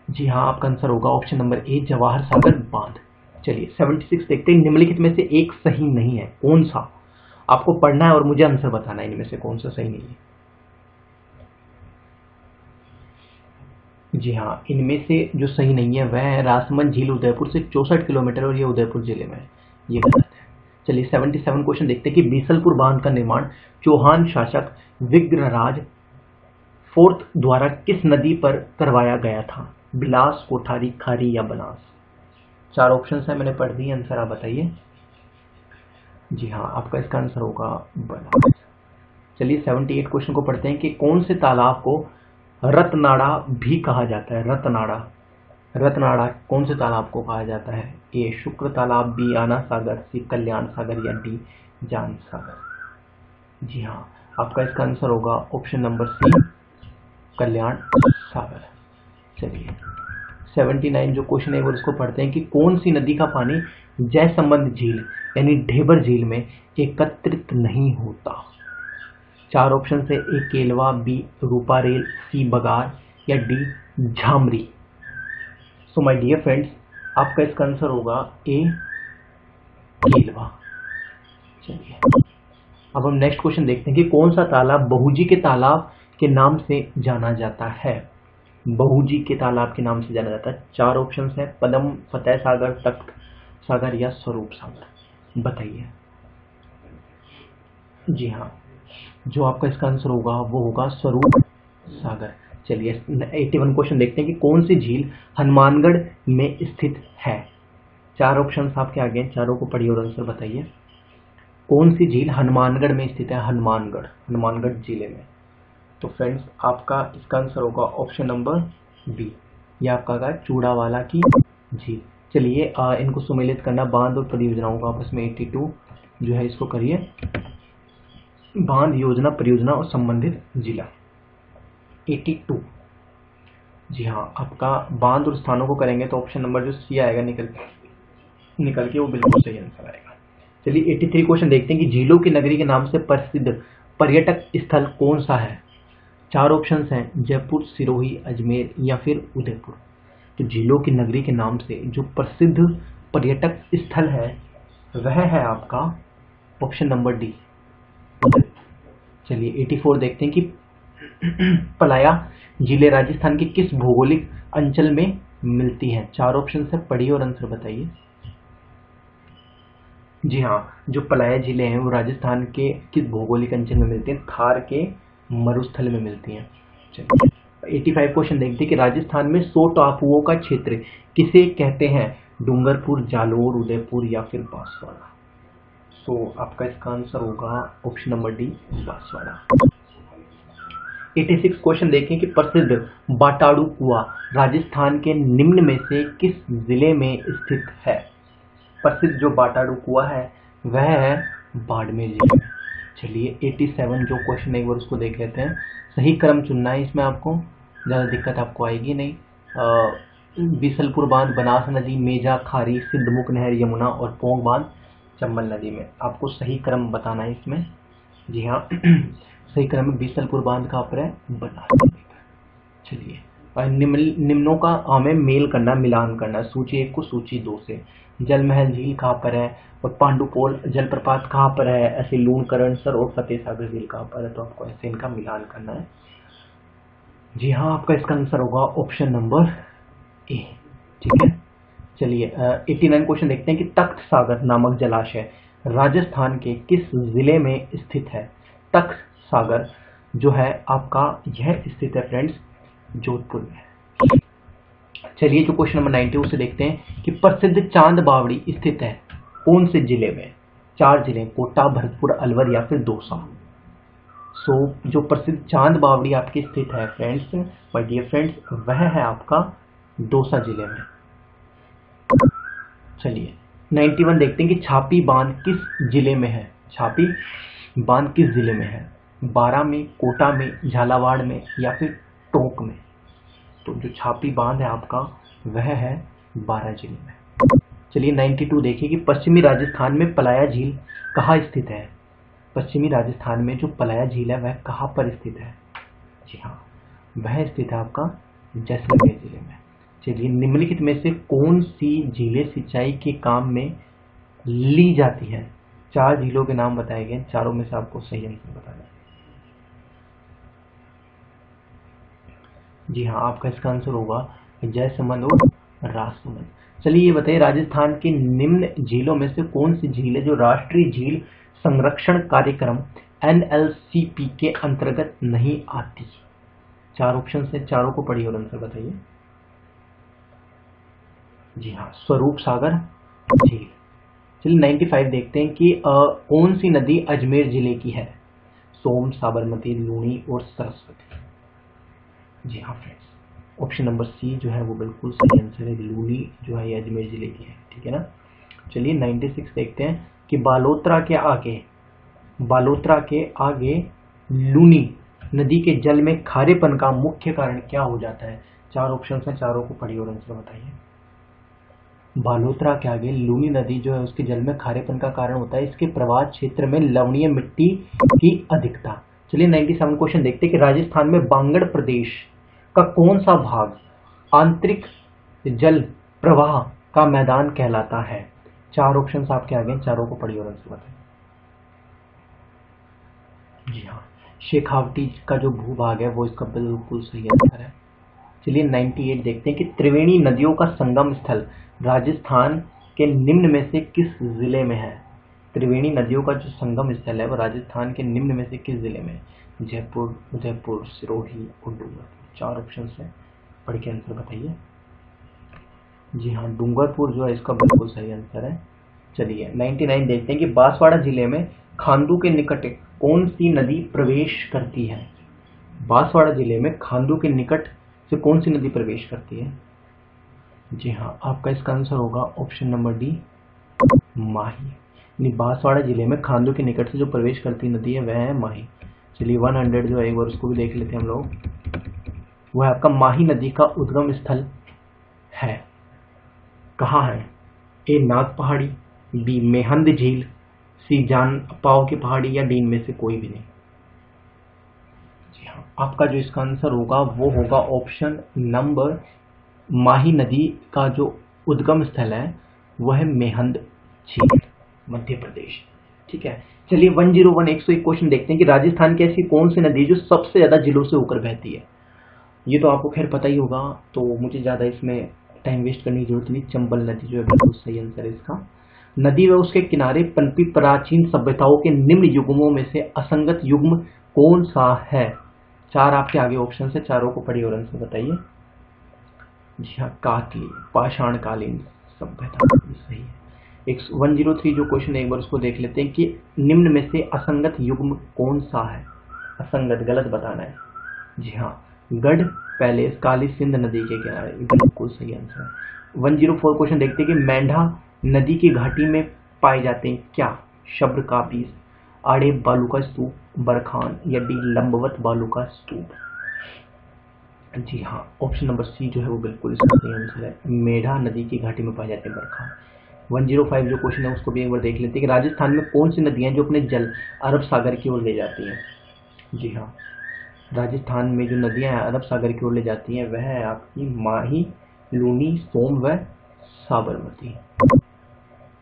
जी हाँ, आपका आंसर होगा ऑप्शन नंबर ए, जवाहर सागर बांध। चलिए 76 देखते हैं निम्नलिखित में से एक सही नहीं है, कौन सा? आपको पढ़ना है और मुझे आंसर बताना है इनमें से कौन सा सही नहीं है। जी हाँ, इनमें से जो सही नहीं है वह है राजसमंद झील उदयपुर से 64 किलोमीटर और ये उदयपुर जिले में है, ये गलत है। चलिए 77 क्वेश्चन देखते हैं कि बीसलपुर बांध का निर्माण चौहान शासक विग्रहराज फोर्थ द्वारा किस नदी पर करवाया गया था? बिलास, कोठारी, खारी या बनास? 4 ऑप्शन है, मैंने पढ़ दिए, आंसर आप बताइए। जी हाँ, आपका इसका आंसर होगा बनास। चलिए 78 क्वेश्चन को पढ़ते हैं कि कौन से तालाब को रतनाड़ा भी कहा जाता है? रतनाड़ा, रतनाड़ा कौन से तालाब को कहा जाता है? ए शुक्र तालाब, बी आना सागर, सी कल्याण सागर या डी जान सागर? जी हाँ, आपका इसका आंसर होगा ऑप्शन नंबर सी, कल्याण सागर। चलिए 79 जो क्वेश्चन है वो उसको पढ़ते हैं कि कौन सी नदी का पानी जयसंबंध झील यानी ढेबर झील में एकत्रित नहीं होता? 4 ऑप्शन है, ए केलवा, बी रूपारेल, सी बगार या D Jhamri. So my dear friends, आपका इसका आंसर होगा ए केलवा। चलिए अब हम नेक्स्ट क्वेश्चन देखते हैं कि कौन सा तालाब बहूजी के तालाब के नाम से जाना जाता है? बहूजी के तालाब के नाम से जाना जाता है। 4 ऑप्शन है, पदम, फतेह सागर, तख्त सागर या स्वरूप सागर, बताइए। जी हाँ, जो आपका इसका आंसर होगा वो होगा स्वरूप सागर। चलिए 81 क्वेश्चन देखते हैं कि कौन सी झील हनुमानगढ़ में स्थित है? 4 ऑप्शन आपके आगे हैं, चारों को पढ़िए और आंसर बताइए। कौन सी झील हनुमानगढ़ में स्थित है? हनुमानगढ़, हनुमानगढ़ जिले में। तो फ्रेंड्स आपका इसका आंसर होगा ऑप्शन नंबर बी, ये आपका है चूड़ावाला की झील। चलिए इनको सुमेलित करना, बांध और परियोजनाओं का आपस में 82 जो है इसको करिए। बांध योजना परियोजना और संबंधित जिला। 82। जी हाँ, आपका बांध और स्थानों को करेंगे तो ऑप्शन नंबर जो सी आएगा निकल के वो बिल्कुल सही आंसर आएगा। चलिए 83 क्वेश्चन देखते हैं कि झीलों की नगरी के नाम से प्रसिद्ध पर्यटक स्थल कौन सा है। 4 ऑप्शंस हैं, जयपुर, सिरोही, अजमेर या फिर उदयपुर। तो झीलों की नगरी के नाम से जो प्रसिद्ध पर्यटक स्थल है वह है आपका ऑप्शन नंबर डी। चलिए 84 देखते हैं कि पलाया झीलें राजस्थान के किस भौगोलिक अंचल में मिलती हैं। 4 ऑप्शन से पढ़िए और आंसर बताइए। जी हाँ, जो पलाया झीलें हैं वो राजस्थान के किस भौगोलिक अंचल में मिलती हैं। थार के मरुस्थल में मिलती हैं। चलिए 85 क्वेश्चन देखते हैं कि राजस्थान में 100 टापुओं का क्षेत्र किसे कहते हैं। डूंगरपुर, जालोर, उदयपुर या फिर बांसवाड़ा। सो आपका इसका आंसर होगा option number D, Banswara. 86 question देखें कि प्रसिद्ध बाटाड़ू कुआं राजस्थान के निम्न में से किस जिले में स्थित है। प्रसिद्ध जो बाटाड़ू कुआं है वह है बाड़मेर जिले में। चलिए 87 जो क्वेश्चन है एक बार उसको देख लेते हैं। सही क्रम चुनना है, इसमें आपको ज़्यादा दिक्कत आपको आएगी नहीं। बीसलपुर बांध बनास नदी, मेजा, खारी, सिद्धमुख नहर, यमुना और पोंग बांध चंबल नदी में। आपको सही क्रम बताना है इसमें। जी हाँ, सही क्रम में बीसलपुर बांध कहाँ पर है, बनास नदी पर। चलिए और निम्नों का हमें मेल करना, मिलान करना। सूची 1 को सूची 2 से। जल महल झील कहाँ पर है और पांडुपोल जलप्रपात कहाँ पर है, ऐसे लूण, करणसर और फतेह सागर झील कहाँ पर है। तो आपको ऐसे इनका मिलान करना है। जी हाँ, आपका इसका आंसर होगा ऑप्शन नंबर ए। ठीक है, चलिए 89 क्वेश्चन देखते हैं कि तख्त सागर नामक जलाशय राजस्थान के किस जिले में स्थित है। तख्त सागर जो है आपका यह स्थित है फ्रेंड्स जोधपुर में। चलिए जो क्वेश्चन नंबर 90 उसे देखते हैं कि प्रसिद्ध चांद बावड़ी स्थित है कौन से जिले में। 4 जिले, कोटा, भरतपुर, अलवर या फिर दौसा। सो जो प्रसिद्ध चांद बावड़ी आपकी स्थित है फ्रेंड्स, माय डियर फ्रेंड्स, वह है आपका दौसा जिले में। चलिए 91 देखते हैं कि छापी बांध किस जिले में है। छापी बांध किस जिले में है। बारा में, कोटा में, झालावाड़ में या फिर टोंक में। तो जो छापी बांध है आपका वह है बारा जिले में। चलिए 92 देखिए कि पश्चिमी राजस्थान में पलाया झील कहाँ स्थित है। पश्चिमी राजस्थान में जो पलाया झील है वह कहाँ पर स्थित है। जी हाँ, वह स्थित है आपका जैसलमेर जिले में। चलिए निम्नलिखित में से कौन सी झीलें सिंचाई के काम में ली जाती हैं। 4 झीलों के नाम बताए गए, चारों में से आपको सही आंसर बताना है। जी हाँ, आपका इसका आंसर होगा जयसमंद और राजसमंद। चलिए ये बताइए राजस्थान के निम्न झीलों में से कौन सी झील है जो राष्ट्रीय झील संरक्षण कार्यक्रम NLCP के अंतर्गत नहीं आती। 4 ऑप्शन से, चारों को पढ़िए और आंसर बताइए। जी हाँ, स्वरूप सागर झील। चलिए 95 देखते हैं कि कौन सी नदी अजमेर जिले की है। सोम, साबरमती, लूनी और सरस्वती। जी हाँ फ्रेंड्स, ऑप्शन नंबर सी जो है वो बिल्कुल सही आंसर है। लूनी जो है ये अजमेर जिले की है। ठीक है ना। चलिए 96 देखते हैं कि बालोतरा के आगे लूनी नदी के जल में खारेपन का मुख्य कारण क्या हो जाता है। 4 ऑप्शन है, चारों को पढ़िए और आंसर बताइए। बालोतरा के आगे लूनी नदी जो है उसके जल में खारेपन का कारण होता है इसके प्रवाह क्षेत्र में लवणीय मिट्टी की अधिकता। चलिए 97 क्वेश्चन देखते हैं कि राजस्थान में बांगड़ प्रदेश का कौन सा भाग आंतरिक जल प्रवाह का मैदान कहलाता है। 4 ऑप्शन आपके आगे, चारों को पढ़िए और आंसर बताइए। जी हाँ, शेखावटी का जो भूभाग है वो इसका बिल्कुल सही आंसर है। चलिए 98 देखते हैं कि त्रिवेणी नदियों का संगम स्थल राजस्थान के निम्न में से किस जिले में है। त्रिवेणी नदियों का जो संगम स्थल है वो राजस्थान के निम्न में से किस जिले में। जयपुर, उदयपुर, सिरोही और डूंगरपुर। 4 ऑप्शन है, पढ़ के आंसर बताइए। जी हाँ, डूंगरपुर जो है इसका बिल्कुल सही आंसर है। चलिए 99 देखते हैं कि बांसवाड़ा जिले में खांडू के निकट कौन सी नदी प्रवेश करती है। बांसवाड़ा जिले में खांडू के निकट से कौन सी नदी प्रवेश करती है। जी हाँ, आपका इसका आंसर होगा ऑप्शन नंबर डी, माही। बांसवाड़ा जिले में खांडू के निकट से जो प्रवेश करती नदी है वह है माही। चलिए 100 जो है एक बार उसको भी देख लेते हैं हम लोग। वह आपका माही नदी का उद्गम स्थल है, कहाँ है? ए नाग पहाड़ी, बी मेहंद झील, सी जान पाव की पहाड़ी, या डी में से कोई भी नहीं। जी हाँ, आपका जो इसका आंसर होगा वो होगा ऑप्शन नंबर, माही नदी का जो उद्गम स्थल है वह है मेहंद झील, मध्य प्रदेश। ठीक है, चलिए 101 101 क्वेश्चन देखते हैं कि राजस्थान की ऐसी कौन सी नदी जो सबसे ज्यादा जिलों से होकर बहती है। ये तो आपको खैर पता ही होगा, तो मुझे ज्यादा इसमें टाइम वेस्ट करने की जरूरत नहीं। चंबल नदी जो है बिल्कुल सही आंसर है इसका। नदी व उसके किनारे पनपी प्राचीन सभ्यताओं के निम्न युग्मों में से असंगत युग्म कौन सा है? 4 आपके आगे ऑप्शन है, चारों को पढ़िए और आंसर बताइए। जी हाँ, कातली, पाषाणकालीन सभ्यता, सही है। 103 जो क्वेश्चन है एक बार उसको देख लेते हैं कि निम्न में से असंगत युग्म कौन सा है? असंगत गलत बताना है। जी हाँ, गढ़ पैलेस काली सिंध नदी के किनारे, बिल्कुल सही आंसर है। 104 क्वेश्चन देखते हैं कि मेंढा नदी की घाटी में पाए जाते हैं क्या? शब्र का बीज, आड़े बालू का स्तूप, बरखान, या डी लंबवत बालू का स्तूप। जी हाँ, ऑप्शन नंबर सी जो है वो बिल्कुल इसका सही आंसर है। मेढा नदी की घाटी में पाए जाते हैं बरखान। 105 जो क्वेश्चन है उसको भी एक बार देख लेते हैं कि राजस्थान में कौन सी नदियां जो अपने जल अरब सागर की ओर ले जाती हैं। जी हाँ, राजस्थान में जो नदियां अरब सागर की ओर ले जाती हैं वह है आपकी माही, लूनी, सोम व साबरमती।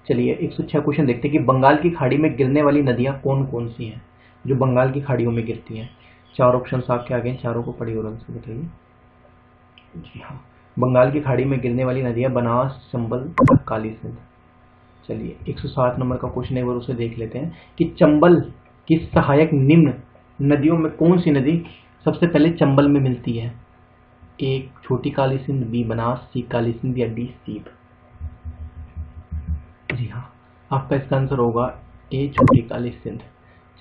चलिए 106 क्वेश्चन देखते हैं कि बंगाल की खाड़ी में गिरने वाली नदियां कौन कौन सी हैं जो बंगाल की खाड़ियों में गिरती हैं। 4 ऑप्शन आपके आगे, चारों को पढ़िए और आंसर बताइए। जी हाँ, बंगाल की खाड़ी में गिरने वाली नदियां बनास, चंबल और काली सिंध। चलिए 107 नंबर का क्वेश्चन एक बार उसे देख लेते हैं कि चंबल की सहायक निम्न नदियों में कौन सी नदी सबसे पहले चंबल में मिलती है? ए छोटी काली सिंध, बी बनास, सी काली सिंध, या डी सीप। जी हाँ, आपका इसका आंसर होगा ए छोटी काली सिंध।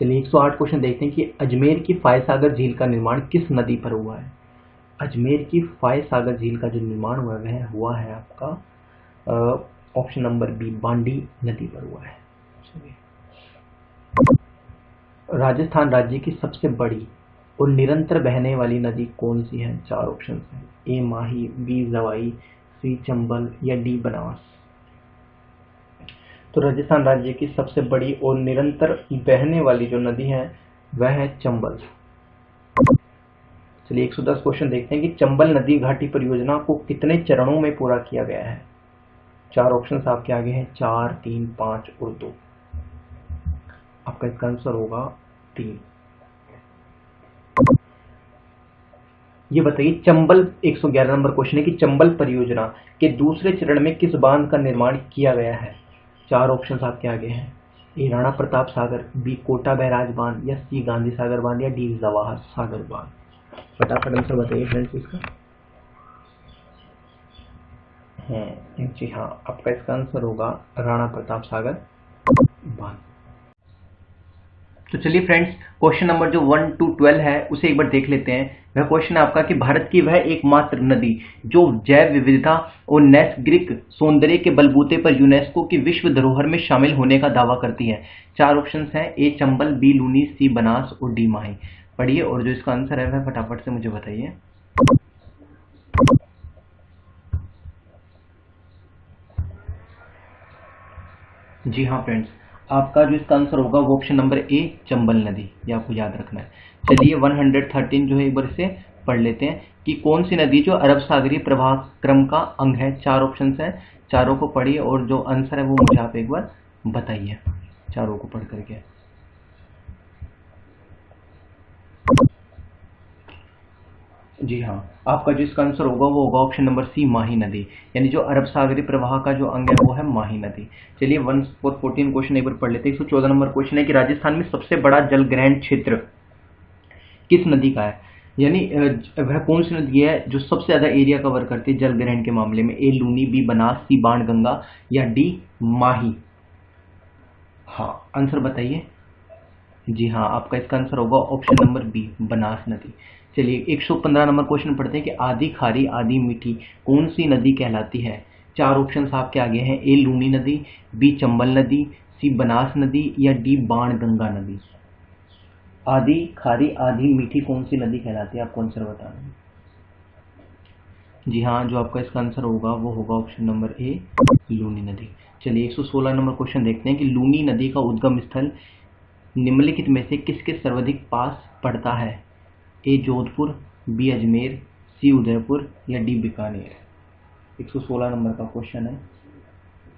चलिए 108 क्वेश्चन देखते हैं कि अजमेर की फाय सागर झील का निर्माण किस नदी पर हुआ है? अजमेर की फाय सागर झील का जो निर्माण हुआ है वह हुआ है आपका ऑप्शन नंबर बी, बांडी नदी पर हुआ है। राजस्थान राज्य की सबसे बड़ी और निरंतर बहने वाली नदी कौन सी है? 4 ऑप्शन हैं, ए माही, बी जवाई, सी चंबल, या डी बनास। तो राजस्थान राज्य की सबसे बड़ी और निरंतर बहने वाली जो नदी है वह है चंबल। चलिए 110 क्वेश्चन देखते हैं कि चंबल नदी घाटी परियोजना को कितने चरणों में पूरा किया गया है? 4 ऑप्शन आपके आगे हैं, 4, 3, 5 और 2। आपका इसका आंसर होगा 3। ये बताइए चंबल 111 नंबर क्वेश्चन है कि चंबल परियोजना के दूसरे चरण में किस बांध का निर्माण किया गया है? 4 ऑप्शन आपके आगे हैं, ए राणा प्रताप सागर, बी कोटा बैराज बांध, या सी गांधी सागर बांध, या डी जवाहर सागर बांध। फटाफट आंसर बताइए फ्रेंड्स इसका। जी हाँ, आपका इसका आंसर होगा राणा प्रताप सागर बांध। तो चलिए फ्रेंड्स, क्वेश्चन नंबर जो 1 to 12 है उसे एक बार देख लेते हैं। वह क्वेश्चन है आपका कि भारत की वह एकमात्र नदी जो जैव विविधता और नैसर्गिक सौंदर्य के बलबूते पर यूनेस्को की विश्व धरोहर में शामिल होने का दावा करती है। 4 ऑप्शन हैं, ए चंबल, बी लूनी, सी बनास और डी माही। पढ़िए और जो इसका आंसर है वह फटाफट से मुझे बताइए। जी हाँ फ्रेंड्स, आपका जो इसका आंसर होगा वो ऑप्शन नंबर ए चंबल नदी, ये आपको याद रखना है। चलिए 113 जो है एक बार इसे पढ़ लेते हैं कि कौन सी नदी जो अरब सागरीय प्रवाह क्रम का अंग है। 4 ऑप्शन हैं, चारों को पढ़िए और जो आंसर है वो मुझे आप एक बार बताइए चारों को पढ़ करके। जी हाँ, आपका जो इसका आंसर होगा वो होगा ऑप्शन नंबर सी माही नदी, यानी जो अरब सागरीय प्रवाह का जो अंग है वो है माही नदी। चलिए 114 क्वेश्चन एक बार पढ़ लेते हैं। 114 नंबर क्वेश्चन है कि राजस्थान में सबसे बड़ा जल ग्रहण क्षेत्र किस नदी का है, यानी वह कौन सी नदी है जो सबसे ज्यादा एरिया कवर करती है जल ग्रहण के मामले में? ए लूनी, बी बनास, सी बाणगंगा, या डी माही। हाँ, आंसर बताइए। जी हाँ, आपका इसका आंसर होगा ऑप्शन नंबर बी बनास नदी। चलिए 115 नंबर क्वेश्चन पढ़ते हैं कि आधी खारी आधी मीठी कौन सी नदी कहलाती है? 4 ऑप्शन आपके आगे हैं, ए लूनी नदी, बी चंबल नदी, सी बनास नदी या डी बाणगंगा नदी। आधी खारी आधी मीठी कौन सी नदी कहलाती है, आपको आंसर बताना है। जी हाँ, जो आपका इसका आंसर होगा वो होगा ऑप्शन नंबर ए, लूनी नदी। चलिए 116 नंबर क्वेश्चन देखते हैं कि लूनी नदी का उद्गम स्थल निम्नलिखित में से किसके सर्वाधिक पास पड़ता है। ए जोधपुर, बी अजमेर, सी उदयपुर या डी बीकानेर। 116 नंबर का क्वेश्चन है।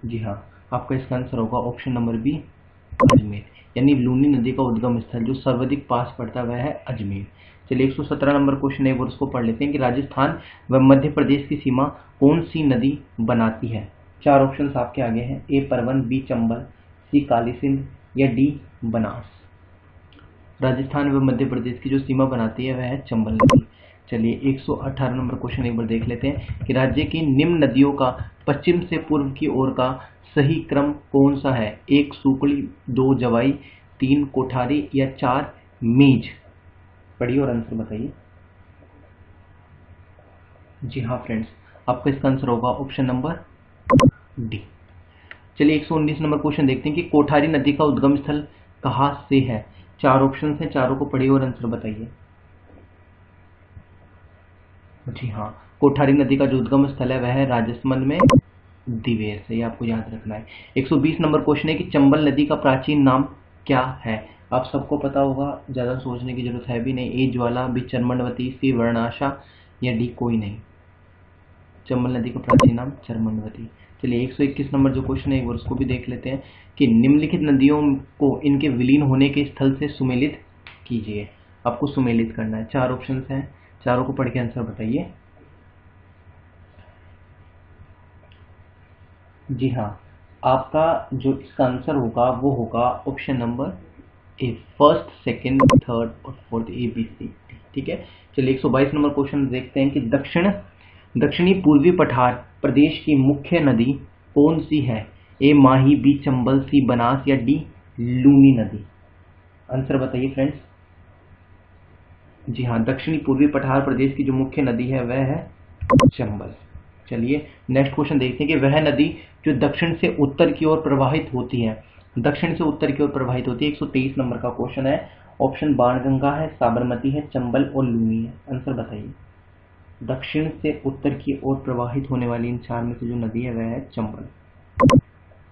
जी हाँ, आपका इसका आंसर होगा ऑप्शन नंबर बी, अजमेर। यानी लूनी नदी का उद्गम स्थल जो सर्वाधिक पास पड़ता है वह है अजमेर। चलिए 117 नंबर क्वेश्चन है, वो उसको पढ़ लेते हैं कि राजस्थान व मध्य प्रदेश की सीमा कौन सी नदी बनाती है। चार ऑप्शन आपके आगे हैं। ए परवन, बी चंबल, सी काली सिंध या डी बनास। राजस्थान व मध्य प्रदेश की जो सीमा बनाती है वह है चंबल नदी। चलिए 118 नंबर क्वेश्चन एक बार देख लेते हैं कि राज्य की निम्न नदियों का पश्चिम से पूर्व की ओर का सही क्रम कौन सा है। एक सूकड़ी, दो जवाई, तीन कोठारी या चार मीज। पढ़िए और आंसर बताइए। जी हाँ फ्रेंड्स, आपका इसका आंसर होगा ऑप्शन नंबर डी। चलिए 119 नंबर क्वेश्चन देखते हैं कि कोठारी नदी का उद्गम स्थल कहाँ से है। चार ऑप्शन हैं, चारों को पढ़िए और आंसर बताइए। जी हाँ, कोठारी नदी का जो उद्गम स्थल है वह है राजस्थान में दिवेर से, ये आपको याद रखना है। 120 नंबर क्वेश्चन है कि चंबल नदी का प्राचीन नाम क्या है। आप सबको पता होगा, ज़्यादा सोचने की जरूरत है भी नहीं। ए ज्वाला, बी चरमंडवती, सी वर्णाशा या डी कोई नहीं। चंबल नदी का प्राचीन नाम चरमंडवती। चलिए 121 नंबर जो क्वेश्चन है एक बार उसको भी देख लेते हैं कि निम्नलिखित नदियों को इनके विलीन होने के स्थल से सुमेलित कीजिए। आपको सुमेलित करना है। चार ऑप्शन हैं, चारों को पढ़ के आंसर बताइए। जी हाँ, आपका जो इसका आंसर होगा वो होगा option number A, first, second, third और fourth, A B C D. ठीक है। चलिए 122 नंबर क्वेश्चन देखते हैं कि दक्षिणी पूर्वी पठार प्रदेश की मुख्य नदी कौन सी है। ए माही, बी चंबल, सी बनास या डी लूनी नदी। आंसर बताइए फ्रेंड्स। जी हाँ, दक्षिणी पूर्वी पठार प्रदेश की जो मुख्य नदी है वह है चंबल। चलिए नेक्स्ट क्वेश्चन देखते हैं कि वह नदी जो दक्षिण से उत्तर की ओर प्रवाहित होती है। दक्षिण से उत्तर की ओर प्रवाहित होती है। 123 नंबर का क्वेश्चन है। ऑप्शन बाणगंगा है, साबरमती है, चंबल और लूनी है। आंसर बताइए। दक्षिण से उत्तर की ओर प्रवाहित होने वाली इन चार में से जो नदी है वह है चंबल।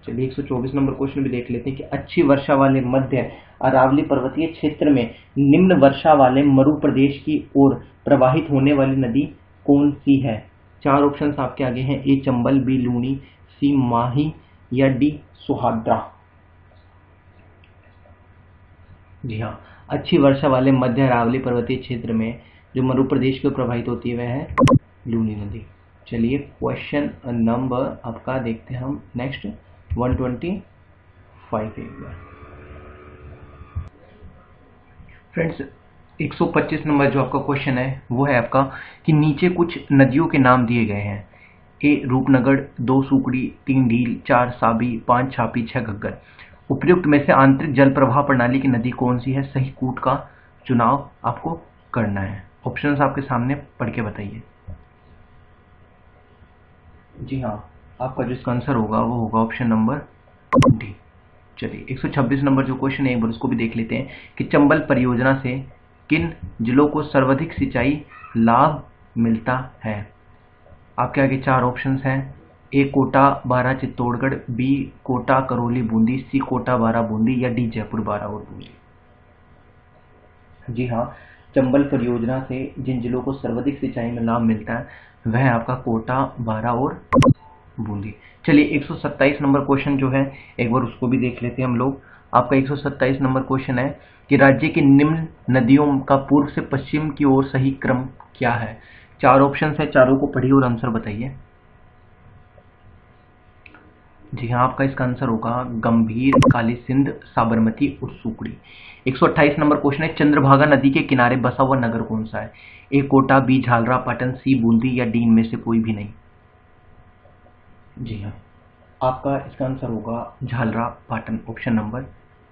चलिए 124 नंबर क्वेश्चन भी देख लेते हैं कि अच्छी वर्षा वाले मध्य अरावली पर्वतीय क्षेत्र में निम्न वर्षा वाले मरु प्रदेश की ओर प्रवाहित होने वाली नदी कौन सी है। चार ऑप्शंस आपके आगे हैं। ए चंबल, बी लूनी, सी माही या डी सुहाद्रा। जी हाँ, अच्छी वर्षा वाले मध्य अरावली पर्वतीय क्षेत्र में जो मरु प्रदेश की ओर प्रवाहित होती है वह है लूनी नदी। चलिए क्वेश्चन नंबर आपका देखते हैं हम नेक्स्ट 125 एक बार। फ्रेंड्स 125 नंबर जो आपका क्वेश्चन है वो है आपका कि नीचे कुछ नदियों के नाम दिए गए हैं। ए रूपनगर, दो सूकड़ी, तीन ढील, चार साबी, पांच छापी, छह घग्गर। उपयुक्त में से आंतरिक जल प्रवाह प्रणाली की नदी कौन सी है। सही कूट का चुनाव आपको करना है। ऑप्शंस आपके सामने पढ़ के बताइए। जी हाँ, आपका जो इसका आंसर होगा वो होगा ऑप्शन नंबर डी। चलिए 126 नंबर जो क्वेश्चन है एक बार उसको भी देख लेते हैं कि चंबल परियोजना से किन जिलों को सर्वाधिक सिंचाई लाभ मिलता है। आपके आगे चार ऑप्शंस हैं। ए कोटा, बारा, चित्तौड़गढ़, बी कोटा, करौली, बूंदी, सी कोटा, बारा, बूंदी या डी जयपुर, बारा और बूंदी। जी हाँ, चंबल परियोजना से जिन जिलों को सर्वाधिक सिंचाई में लाभ मिलता है वह आपका कोटा, बारा और बूंदी। चलिए 127 नंबर क्वेश्चन जो है एक बार उसको भी देख लेते हैं हम लोग। आपका 127 नंबर क्वेश्चन है कि राज्य की निम्न नदियों का पूर्व से पश्चिम की ओर सही क्रम क्या है। चार ऑप्शन है, चारों को पढ़िए और आंसर बताइए। जी हाँ, आपका इसका आंसर होगा गंभीर, काली सिंध, साबरमती और सूकड़ी। 128 नंबर क्वेश्चन है चंद्रभागा नदी के किनारे बसा हुआ नगर कौन सा है। ए कोटा, बी झालरा पाटन, सी बूंदी या डी में से कोई भी नहीं। जी हाँ, आपका इसका आंसर होगा Jhalra Patan, option number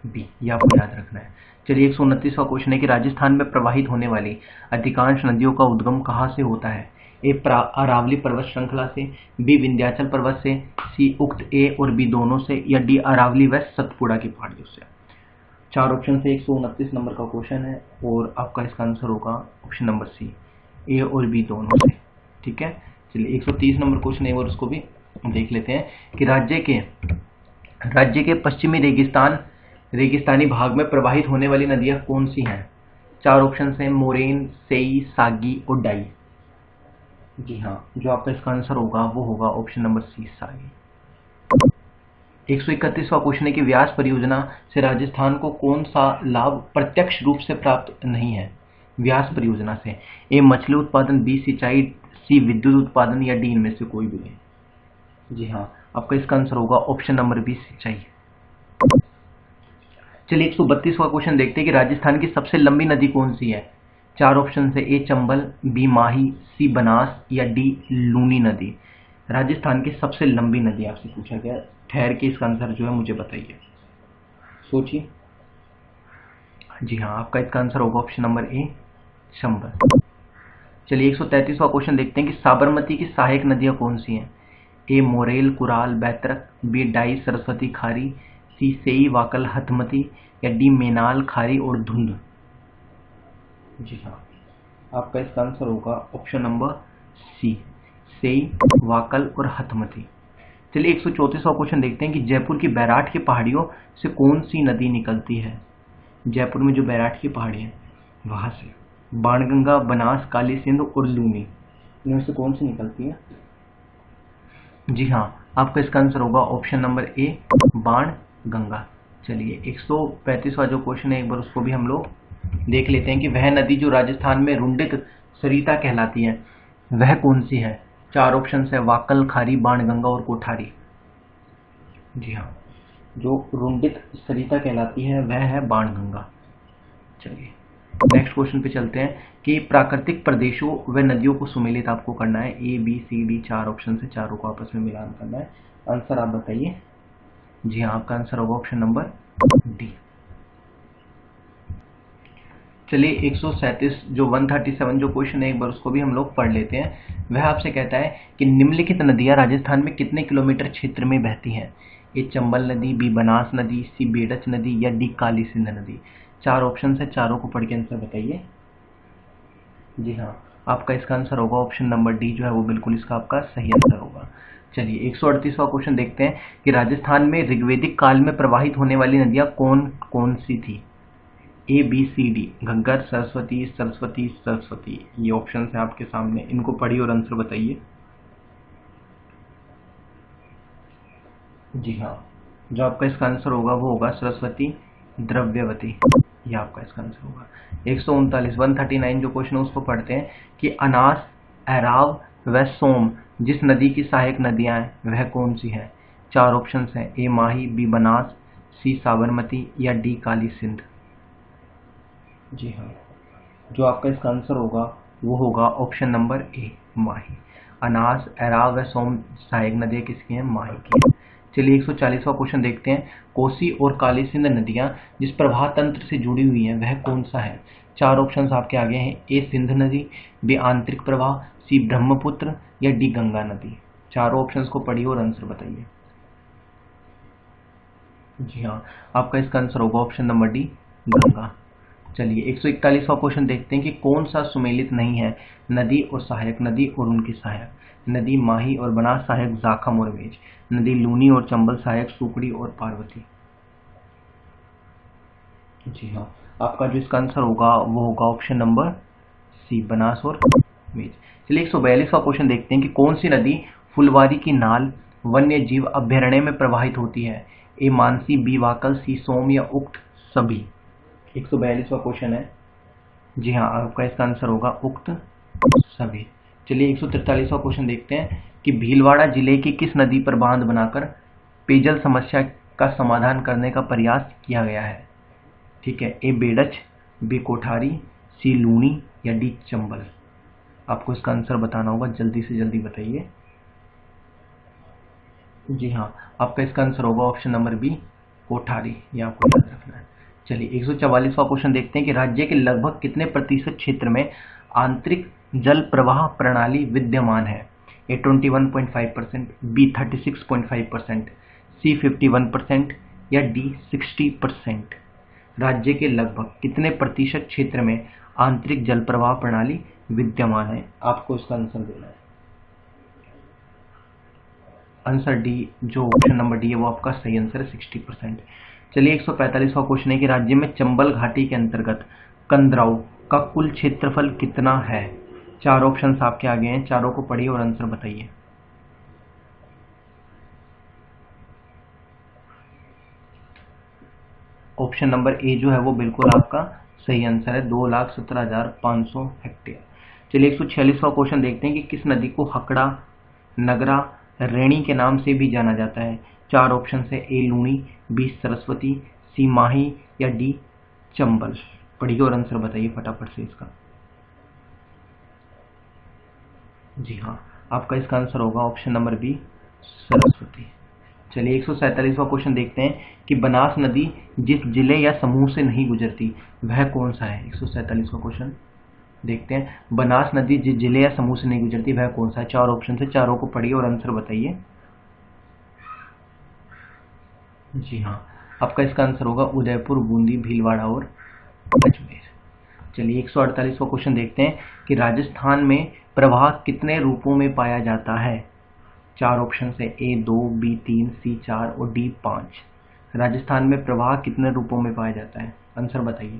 B, ये आपको याद रखना है। चलिए 129वां क्वेश्चन है कि राजस्थान में प्रवाहित होने वाली अधिकांश नदियों का उद्गम कहाँ से होता है। ए अरावली पर्वत श्रृंखला से, बी विंध्याचल पर्वत से, सी उक्त ए और बी दोनों से, या डी अरावली व सतपुड़ा की पहाड़ियों से। चार ऑप्शन से 129 नंबर का क्वेश्चन है और आपका इसका आंसर होगा ऑप्शन नंबर सी, ए और बी दोनों से। ठीक है, चलिए 130 नंबर क्वेश्चन है और उसको भी देख लेते हैं कि राज्य के पश्चिमी रेगिस्तानी भाग में प्रवाहित होने वाली नदियां कौन सी हैं। चार ऑप्शन हैं मोरेन, सेई, सागी और डाई। जी हाँ, जो आपका इसका आंसर होगा वो होगा ऑप्शन नंबर सी, सागी। 131वां क्वेश्चन है कि व्यास परियोजना से राजस्थान को कौन सा लाभ प्रत्यक्ष रूप से प्राप्त नहीं है। व्यास परियोजना से ए मछली उत्पादन, बी सिंचाई, सी विद्युत उत्पादन, या डी इनमें से कोई भी नहीं। जी हाँ, आपका इसका आंसर होगा ऑप्शन नंबर बी, सिंचाई। चलिए 132वां क्वेश्चन देखते हैं कि राजस्थान की सबसे लंबी नदी कौन सी है। चार ऑप्शन है ए चंबल, बी माही, सी बनास, या डी लूनी नदी। राजस्थान की सबसे लंबी नदी आपसे पूछा गया, ठहर के इसका आंसर जो है मुझे बताइए, सोचिए। जी हाँ, आपका इसका आंसर होगा ऑप्शन नंबर ए, चंबल। चलिए 133वां क्वेश्चन देखते हैं कि साबरमती की सहायक नदियां कौन सी हैं। ए Morel, Kural, बैतरक, B die, Saraswati, खारी, सी सेई, वाकल, हथमती, या डी मेनाल, खारी और धुंध। जी हाँ, आपका इसका आंसर होगा ऑप्शन नंबर सी, सेई, वाकल और हथमती। चलिए 134वां क्वेश्चन देखते हैं कि जयपुर की बैराठ की पहाड़ियों से कौन सी नदी निकलती है। जयपुर में जो बैराठ की पहाड़ी है वहां से बाणगंगा, बनास, काली सिंध और लूनी, इनमें से कौन सी निकलती है। जी हाँ, आपका इसका आंसर होगा ऑप्शन नंबर ए, बाण गंगा। चलिए 135वां जो क्वेश्चन है एक बार उसको भी हम लोग देख लेते हैं कि वह नदी जो राजस्थान में रुंडित सरिता कहलाती है वह कौन सी है। चार ऑप्शन है वाकल, खारी, बाणगंगा और कोठारी। जी हाँ, जो रुंडित सरिता कहलाती है वह है बाणगंगा। चलिए नेक्स्ट क्वेश्चन पे चलते हैं कि प्राकृतिक प्रदेशों व नदियों को सुमेलित आपको करना है। ए बी सी डी चार ऑप्शन से, चारों को आपस में मिलान करना है। आंसर आप बताइए। जी हाँ, आपका आंसर होगा ऑप्शन नंबर डी। चलिए 137 जो 137 जो क्वेश्चन है एक बार उसको भी हम लोग पढ़ लेते हैं। वह आपसे कहता है कि निम्नलिखित नदियां राजस्थान में कितने किलोमीटर क्षेत्र में बहती हैं। ए चंबल नदी, बी बनास नदी, सी बेडच नदी, या डी काली सिंध नदी। चार ऑप्शन है, चारों को पढ़ के आंसर बताइए। जी हाँ, आपका इसका आंसर होगा ऑप्शन नंबर डी जो है वो बिल्कुल इसका आपका सही आंसर होगा। चलिए 138वां क्वेश्चन देखते हैं कि राजस्थान में ऋग्वेदिक काल में प्रवाहित होने वाली नदियां कौन कौन सी थी। A B C D, Ghaggar, Saraswati, Saraswati, Saraswati. ये ऑप्शन है आपके सामने, इनको पढ़िए और आंसर बताइए। जी हाँ, जो आपका इसका आंसर होगा वो होगा सरस्वती, द्रव्यवती। ये आपका इसका आंसर होगा। 139 जो क्वेश्चन है उसको पढ़ते हैं कि अनास, एराव व सोम जिस नदी की सहायक नदियां हैं वह कौन सी है। चार ऑप्शन हैं ए माही, बी बनास, सी साबरमती, या डी काली सिंध। जी हाँ, जो आपका इसका आंसर होगा वो होगा ऑप्शन नंबर ए, माही। अनास, एराव व सोम सहायक नदियां किसकी हैं, माही की। चलिए 140वां क्वेश्चन देखते हैं। कोसी और काली सिंध नदियां जिस प्रवाह तंत्र से जुड़ी हुई हैं वह कौन सा है। चार ऑप्शंस आपके आगे हैं। ए सिंध नदी, बी आंतरिक प्रवाह, सी ब्रह्मपुत्र, या डी गंगा नदी। चारों ऑप्शंस को पढ़िए और आंसर बताइए। जी हाँ, आपका इसका आंसर होगा ऑप्शन नंबर डी, गंगा। चलिए 141वां क्वेश्चन देखते हैं कि कौन सा सुमेलित नहीं है। नदी और सहायक, नदी और उनकी सहायक। नदी माही और बनास सहायक, जाखम और मेज। नदी लूनी और चंबल सहायक, सुकड़ी और पार्वती। जी हाँ, आपका जो इसका आंसर होगा वो होगा ऑप्शन नंबर सी, बनास और मेज। चलिए 142वां क्वेश्चन देखते हैं कि कौन सी नदी फुलवारी की नाल वन्य जीव अभ्यारण्य में प्रवाहित होती है। ए मानसी, बी वाकल, सी सोम, या उक्त सभी। 142वां क्वेश्चन है। जी हाँ, आपका इसका आंसर होगा उक्त सभी। चलिए 143वां क्वेश्चन देखते हैं कि भीलवाड़ा जिले की किस नदी पर बांध बनाकर पेयजल समस्या का समाधान करने का प्रयास किया गया है। ठीक है, ए बेडच, बी कोठारी, सी लूनी, या डी चंबल। आपको इसका आंसर बताना होगा, जल्दी से जल्दी बताइए। जी हाँ, आपका इसका आंसर होगा ऑप्शन नंबर बी, कोठारी। ये आपको याद रखना है। चलिए 144वां क्वेश्चन देखते हैं कि राज्य के लगभग कितने प्रतिशत क्षेत्र में आंतरिक जल प्रवाह प्रणाली विद्यमान है? ए 21.5%, बी 36.5%, सी 51% या डी 60%? राज्य के लगभग कितने प्रतिशत क्षेत्र में आंतरिक जल प्रवाह प्रणाली विद्यमान है? आपको इसका आंसर देना है। आंसर डी, जो ऑप्शन नंबर डी है वो आपका सही आंसर है, 60%। चलिए 145वां क्वेश्चन है कि राज्य में चंबल घाटी के अंतर्गत कंदराउ का कुल क्षेत्रफल कितना है? चार ऑप्शंस आपके आगे हैं, चारों को पढ़िए और आंसर बताइए। ऑप्शन नंबर ए जो है वो बिल्कुल आपका सही आंसर है, 2,17,500 हेक्टेयर। चलिए 146वां क्वेश्चन देखते हैं कि किस नदी को हकड़ा, नगरा, रेणी के नाम से भी जाना जाता है? चार ऑप्शन है, ए लूणी, बी सरस्वती, सी माही या डी चंबल। पढ़िए और आंसर बताइए फटाफट से इसका। जी हाँ, आपका इसका आंसर होगा ऑप्शन नंबर बी सरस्वती। चलिए 147वां क्वेश्चन देखते हैं कि बनास नदी जिस जिले या समूह से नहीं गुजरती वह कौन सा है? 147वां क्वेश्चन देखते हैं, बनास नदी जिस जिले या समूह से नहीं गुजरती वह कौन सा है? चार ऑप्शन है, चारों को पढ़िए और आंसर बताइए। जी हाँ, आपका इसका आंसर होगा उदयपुर, बूंदी, भीलवाड़ा और अजमेर। चलिए 148वां क्वेश्चन देखते हैं कि राजस्थान में प्रवाह कितने रूपों में पाया जाता है? चार ऑप्शन है, ए 2, बी 3, सी 4 और डी 5। राजस्थान में प्रवाह कितने रूपों में पाया जाता है? आंसर बताइए।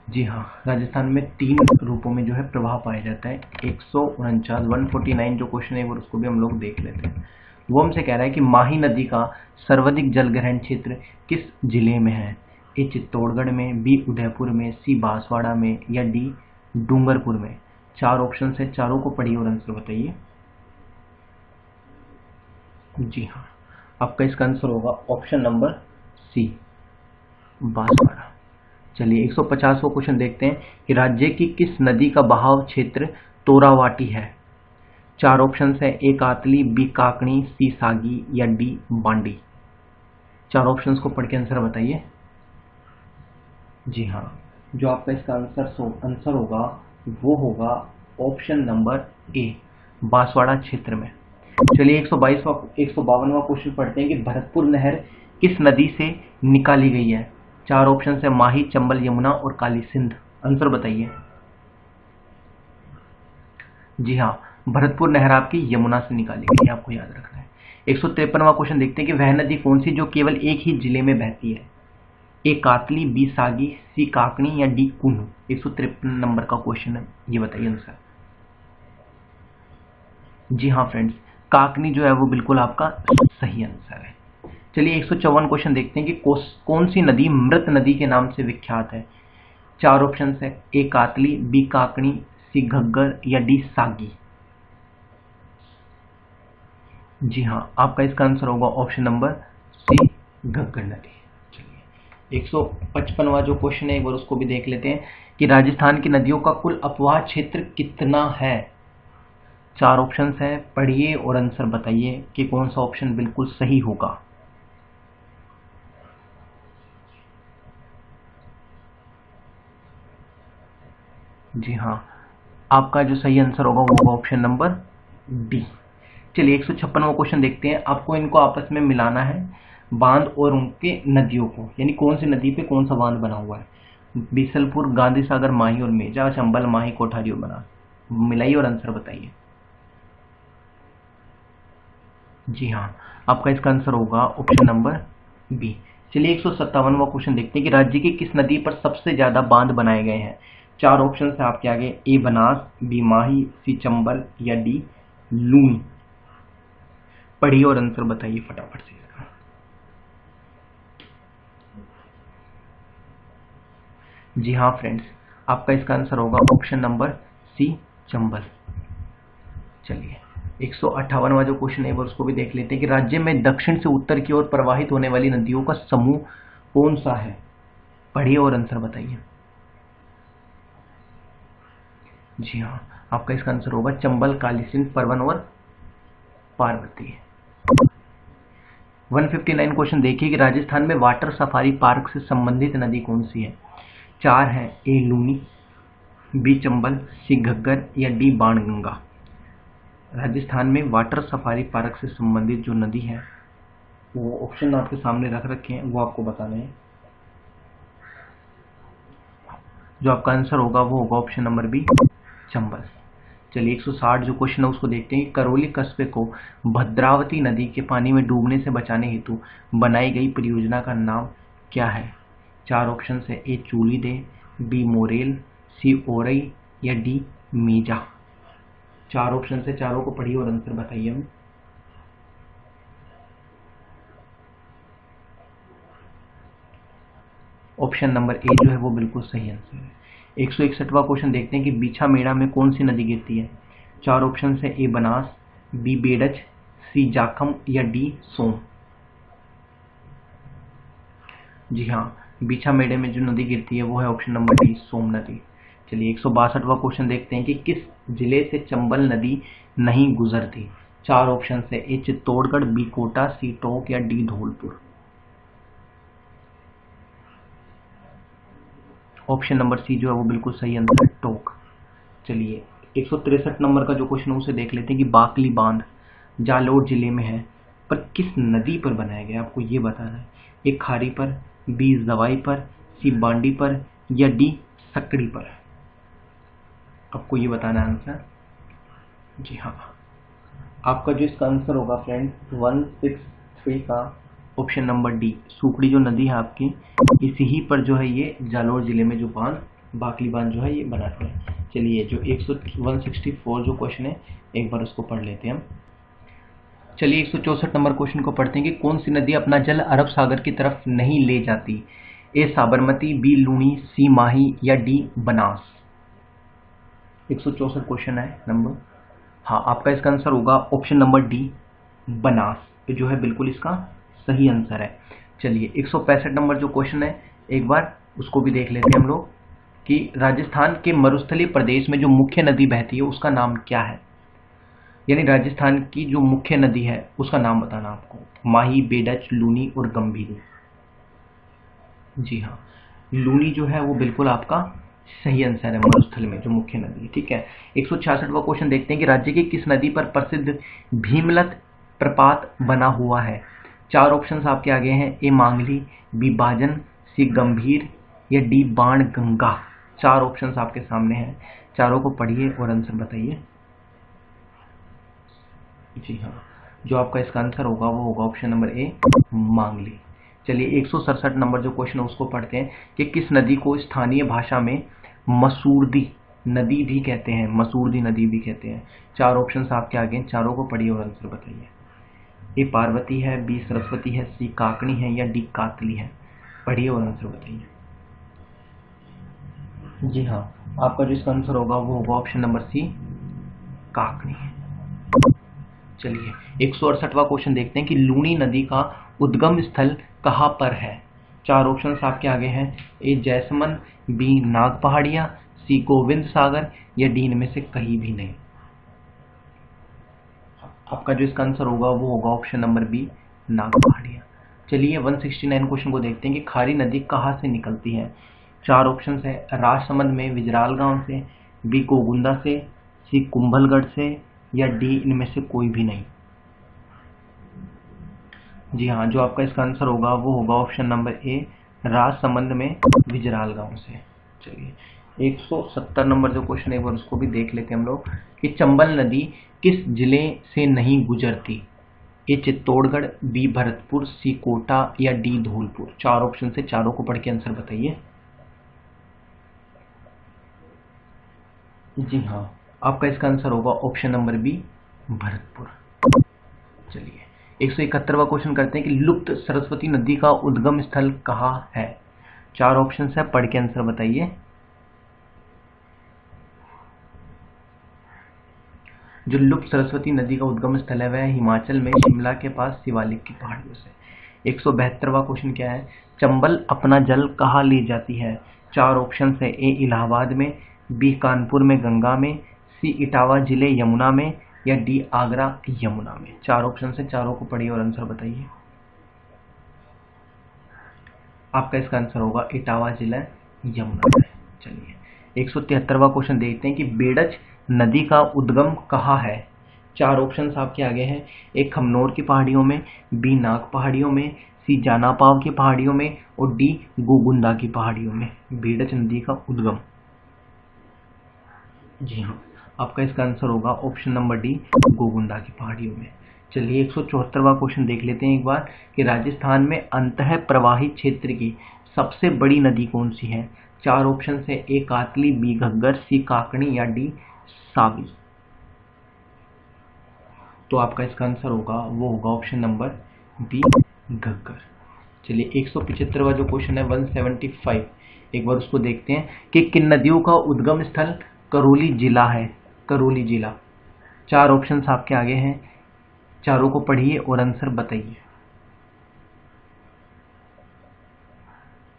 जी हाँ, राजस्थान में 3 रूपों में जो है प्रवाह पाया जाता है। 149 जो क्वेश्चन है वो उसको भी हम लोग देख लेते हैं। वो हमसे कह रहा है कि माही नदी का सर्वाधिक जल ग्रहण क्षेत्र किस जिले में है? ए चित्तौड़गढ़ में, बी उदयपुर में, सी बांसवाड़ा में या डी डूंगरपुर में? चार ऑप्शन है, चारों को पढ़िए और आंसर बताइए। जी हाँ, आपका इसका आंसर होगा ऑप्शन नंबर सी बांसवाड़ा। चलिए 150वां क्वेश्चन देखते हैं कि राज्य की किस नदी का बहाव क्षेत्र तोरावाटी है? चार ऑप्शन है, ए कातली, बी काकनी, सी सागी या डी बांडी। चार ऑप्शंस को पढ़ के आंसर बताइए। जी हाँ, जो आपका इसका आंसर होगा वो होगा ऑप्शन नंबर ए बांसवाड़ा क्षेत्र में। चलिए 152वां क्वेश्चन पढ़ते हैं कि भरतपुर नहर किस नदी से निकाली गई है? चार ऑप्शन है, माही, चंबल, यमुना और काली सिंध। आंसर बताइए। जी हाँ, भरतपुर नहर आपकी यमुना से निकाली गई है, आपको याद रखना है। 153वां क्वेश्चन देखते हैं कि वह नदी कौन सी जो केवल एक ही जिले में बहती है? ए कातली, बी सागी, सी काकनी या डी कुनू। 153 नंबर का क्वेश्चन है, ये बताइए आंसर। जी हाँ फ्रेंड्स, काकनी जो है वो बिल्कुल आपका सही आंसर है। चलिए 154 क्वेश्चन देखते हैं कि कौन सी नदी मृत नदी के नाम से विख्यात है? चार ऑप्शन है, ए कातली, बी काकनी, सी घग्गर या डी सागी। जी हाँ, आपका इसका आंसर होगा ऑप्शन नंबर सी घग्गर नदी। चलिए 155वां जो क्वेश्चन है एक बार उसको भी देख लेते हैं कि राजस्थान की नदियों का कुल अपवाह क्षेत्र कितना है? चार ऑप्शन है, पढ़िए और आंसर बताइए कि कौन सा ऑप्शन बिल्कुल सही होगा। जी हाँ, आपका जो सही आंसर होगा वो होगा ऑप्शन नंबर डी। चलिए 156वां क्वेश्चन देखते हैं, आपको इनको आपस में मिलाना है, बांध और उनके नदियों को, यानी कौन सी नदी पे कौन सा बांध बना हुआ है। बीसलपुर, गांधी सागर, माही और मेजा, चंबल, माही, कोठारी और बनास। मिलाइए और आंसर बताइए। जी हाँ, आपका इसका आंसर होगा ऑप्शन नंबर बी। चलिए 157वां क्वेश्चन देखते हैं कि राज्य की किस नदी पर सबसे ज्यादा बांध बनाए गए हैं? चार ऑप्शन है आपके आगे, ए बनास, बी माही, सी चंबल या डी लूनी। पढ़िए और आंसर बताइए फटाफट से इसका। जी हाँ फ्रेंड्स, आपका इसका आंसर होगा ऑप्शन नंबर सी चंबल। चलिए 158वां जो क्वेश्चन है वो उसको भी देख लेते हैं कि राज्य में दक्षिण से उत्तर की ओर प्रवाहित होने वाली नदियों का समूह कौन सा है? पढ़िए और आंसर बताइए। जी हाँ, आपका इसका आंसर होगा चंबल, काली सिंध, परवन और पार्वती। 159 क्वेश्चन देखिए कि राजस्थान में वाटर सफारी पार्क से संबंधित नदी कौन सी है? चार है, ए लूनी, बी चंबल, सी घग्गर या डी बाणगंगा। राजस्थान में वाटर सफारी पार्क से संबंधित जो नदी है वो ऑप्शन आपके सामने रख रखे हैं, वो आपको बताने हैं। जो आपका आंसर होगा वो होगा ऑप्शन नंबर बी चंबल। चलिए 160 जो क्वेश्चन है उसको देखते हैं। करौली कस्बे को भद्रावती नदी के पानी में डूबने से बचाने हेतु बनाई गई परियोजना का नाम क्या है? 4 ऑप्शन है। ए चूली दे, बी मोरेल, सी ओरई या डी मीजा। 4 ऑप्शन से, चारों को पढ़िए और आंसर बताइए हम। ऑप्शन नंबर ए जो है वो बिल्कुल सही आंसर है। 161वां क्वेश्चन देखते हैं कि बीछा मेड़ा में कौन सी नदी गिरती है? 4 ऑप्शन है। ए बनास, बी बेडच, सी जाखम या डी सोम। जी हाँ, बीछा मेड़े में जो नदी गिरती है वो है ऑप्शन नंबर डी सोम नदी। चलिए 162वां क्वेश्चन देखते हैं कि किस जिले से चंबल नदी नहीं गुजरती? 4 ऑप्शन है। A Chittorgarh, B Kota, C Tonk या D Dholpur. Option number C जो है वो बिल्कुल सही आंसर है, टोंक। चलिए 163 नंबर का जो क्वेश्चन है उसे देख लेते हैं कि बाकली बांध जालोर जिले में है पर किस नदी पर बनाया गया, आपको ये बताना है। ए खारी पर, बी जवाई पर, सी बांडी पर या डी सकड़ी पर। आपको ये बताना है आंसर। जी हाँ, आपका जो इसका आंसर होगा फ्रेंड 163 का ऑप्शन नंबर डी सुखड़ी जो नदी है आपकी, इसी ही पर जो है ये जालोर जिले में जो बांध बाकली बांध जो है ये बनाते हैं। चलिए जो 164 जो क्वेश्चन है एक बार उसको पढ़ लेते हैं हम। चलिए 164 नंबर क्वेश्चन को पढ़ते हैं कि कौन सी नदी अपना जल अरब सागर की तरफ नहीं ले जाती? ए साबरमती, बी लूनी, सी माही या डी बनास। 164 क्वेश्चन है नंबर। हाँ, आपका इसका आंसर होगा ऑप्शन नंबर डी बनास, तो जो है बिल्कुल इसका सही आंसर है। चलिए 165 नंबर जो क्वेश्चन है एक बार उसको भी देख लेते हैं हम लोग कि राजस्थान के मरुस्थलीय प्रदेश में जो मुख्य नदी बहती है उसका नाम क्या है? यानी राजस्थान की जो मुख्य नदी है उसका नाम बताना आपको। माही, बेडच, लूनी और गंभीर। जी हाँ, लूनी जो है वो बिल्कुल आपका सही आंसर है, मरुस्थल में जो मुख्य नदी है। ठीक है, 166वां क्वेश्चन देखते हैं कि राज्य की किस नदी पर प्रसिद्ध भीमलत प्रपात बना हुआ है? 4 ऑप्शंस आपके आगे हैं। ए मांगली, बी बाजन, सी गंभीर या डी बाण गंगा। 4 ऑप्शंस आपके सामने हैं, चारों को पढ़िए और आंसर बताइए। जी हाँ, जो आपका इसका आंसर होगा वो होगा ऑप्शन नंबर ए मांगली। चलिए 167 नंबर जो क्वेश्चन है उसको पढ़ते हैं कि किस नदी को स्थानीय भाषा में मसूरदी नदी भी कहते हैं? मसूरदी नदी भी कहते हैं। 4 ऑप्शंस आपके आगे हैं, चारों को पढ़िए और आंसर बताइए। ए पार्वती है, बी सरस्वती है, सी काकणी है या डी कातली है। पढ़िए और आंसर बताइए। जी हाँ, आपका जो इसका आंसर होगा वो होगा ऑप्शन नंबर सी काकणी है। चलिए 168वां क्वेश्चन देखते हैं कि लूनी नदी का उद्गम स्थल कहाँ पर है? 4 ऑप्शंस आपके आगे हैं। ए जैसमंद, बी नाग पहाड़िया, सी गोविंद सागर या डी इनमें से कहीं भी नहीं। आपका जो इसका आंसर होगा वो होगा ऑप्शन नंबर बी नाग पहाड़िया। चलिए 169 क्वेश्चन को देखते हैं कि खारी नदी कहाँ से निकलती है? 4 ऑप्शन है। राजसमंद में विजराल गांव से, बी कोगुंदा से, सी कुंभलगढ़ से या डी इनमें से कोई भी नहीं। जी हाँ, जो आपका इसका आंसर होगा वो होगा ऑप्शन नंबर ए राजसमंद में विजराल गांव से। चलिए 170 नंबर जो क्वेश्चन एक बार उसको भी देख लेते हैं हम लोग कि चंबल नदी किस जिले से नहीं गुजरती? ए चित्तौड़गढ़, बी भरतपुर, सी कोटा या डी धौलपुर। 4 ऑप्शन से, चारों को पढ़ के आंसर बताइए। जी हाँ, आपका इसका आंसर होगा ऑप्शन नंबर बी भरतपुर। चलिए 171वां क्वेश्चन करते हैं कि लुप्त सरस्वती नदी का उद्गम स्थल कहाँ है? 4 ऑप्शन है, पढ़ के आंसर बताइए। जो लुप्त सरस्वती नदी का उद्गम स्थल है वह हिमाचल में शिमला के पास शिवालिक की पहाड़ियों से। 172वां क्वेश्चन क्या है? चंबल अपना जल कहाँ ले जाती है? 4 ऑप्शन है। ए इलाहाबाद में, बी कानपुर में गंगा में, सी इटावा जिले यमुना में या डी आगरा यमुना में। 4 ऑप्शन से, चारों को पढ़िए और आंसर बताइए। आपका इसका आंसर होगा इटावा जिला यमुना में। चलिए 173वां क्वेश्चन देखते हैं कि बेडज नदी का उद्गम कहाँ है। चार ऑप्शंस आपके आगे हैं। ए खमनोर की पहाड़ियों में, बी नाग पहाड़ियों में, सी जानापाव की पहाड़ियों में और डी गोगुंदा की पहाड़ियों में। बेडज नदी का उद्गम, जी हाँ, आपका इसका आंसर होगा ऑप्शन नंबर डी, गोगुंदा की पहाड़ियों में। चलिए 174वां क्वेश्चन देख लेते हैं एक बार कि राजस्थान में अंतः प्रवाहित क्षेत्र की सबसे बड़ी नदी कौन सी है। चार ऑप्शन है। ए कातली, बी घग्गर, सी काकणी या डी सावी। तो आपका इसका आंसर होगा वो होगा ऑप्शन नंबर बी, घग्गर। चलिए 175वां जो क्वेश्चन है 175, एक बार उसको देखते हैं कि किन नदियों का उद्गम स्थल करौली जिला है। करौली जिला। चार ऑप्शंस आपके आगे हैं, चारों को पढ़िए और आंसर बताइए।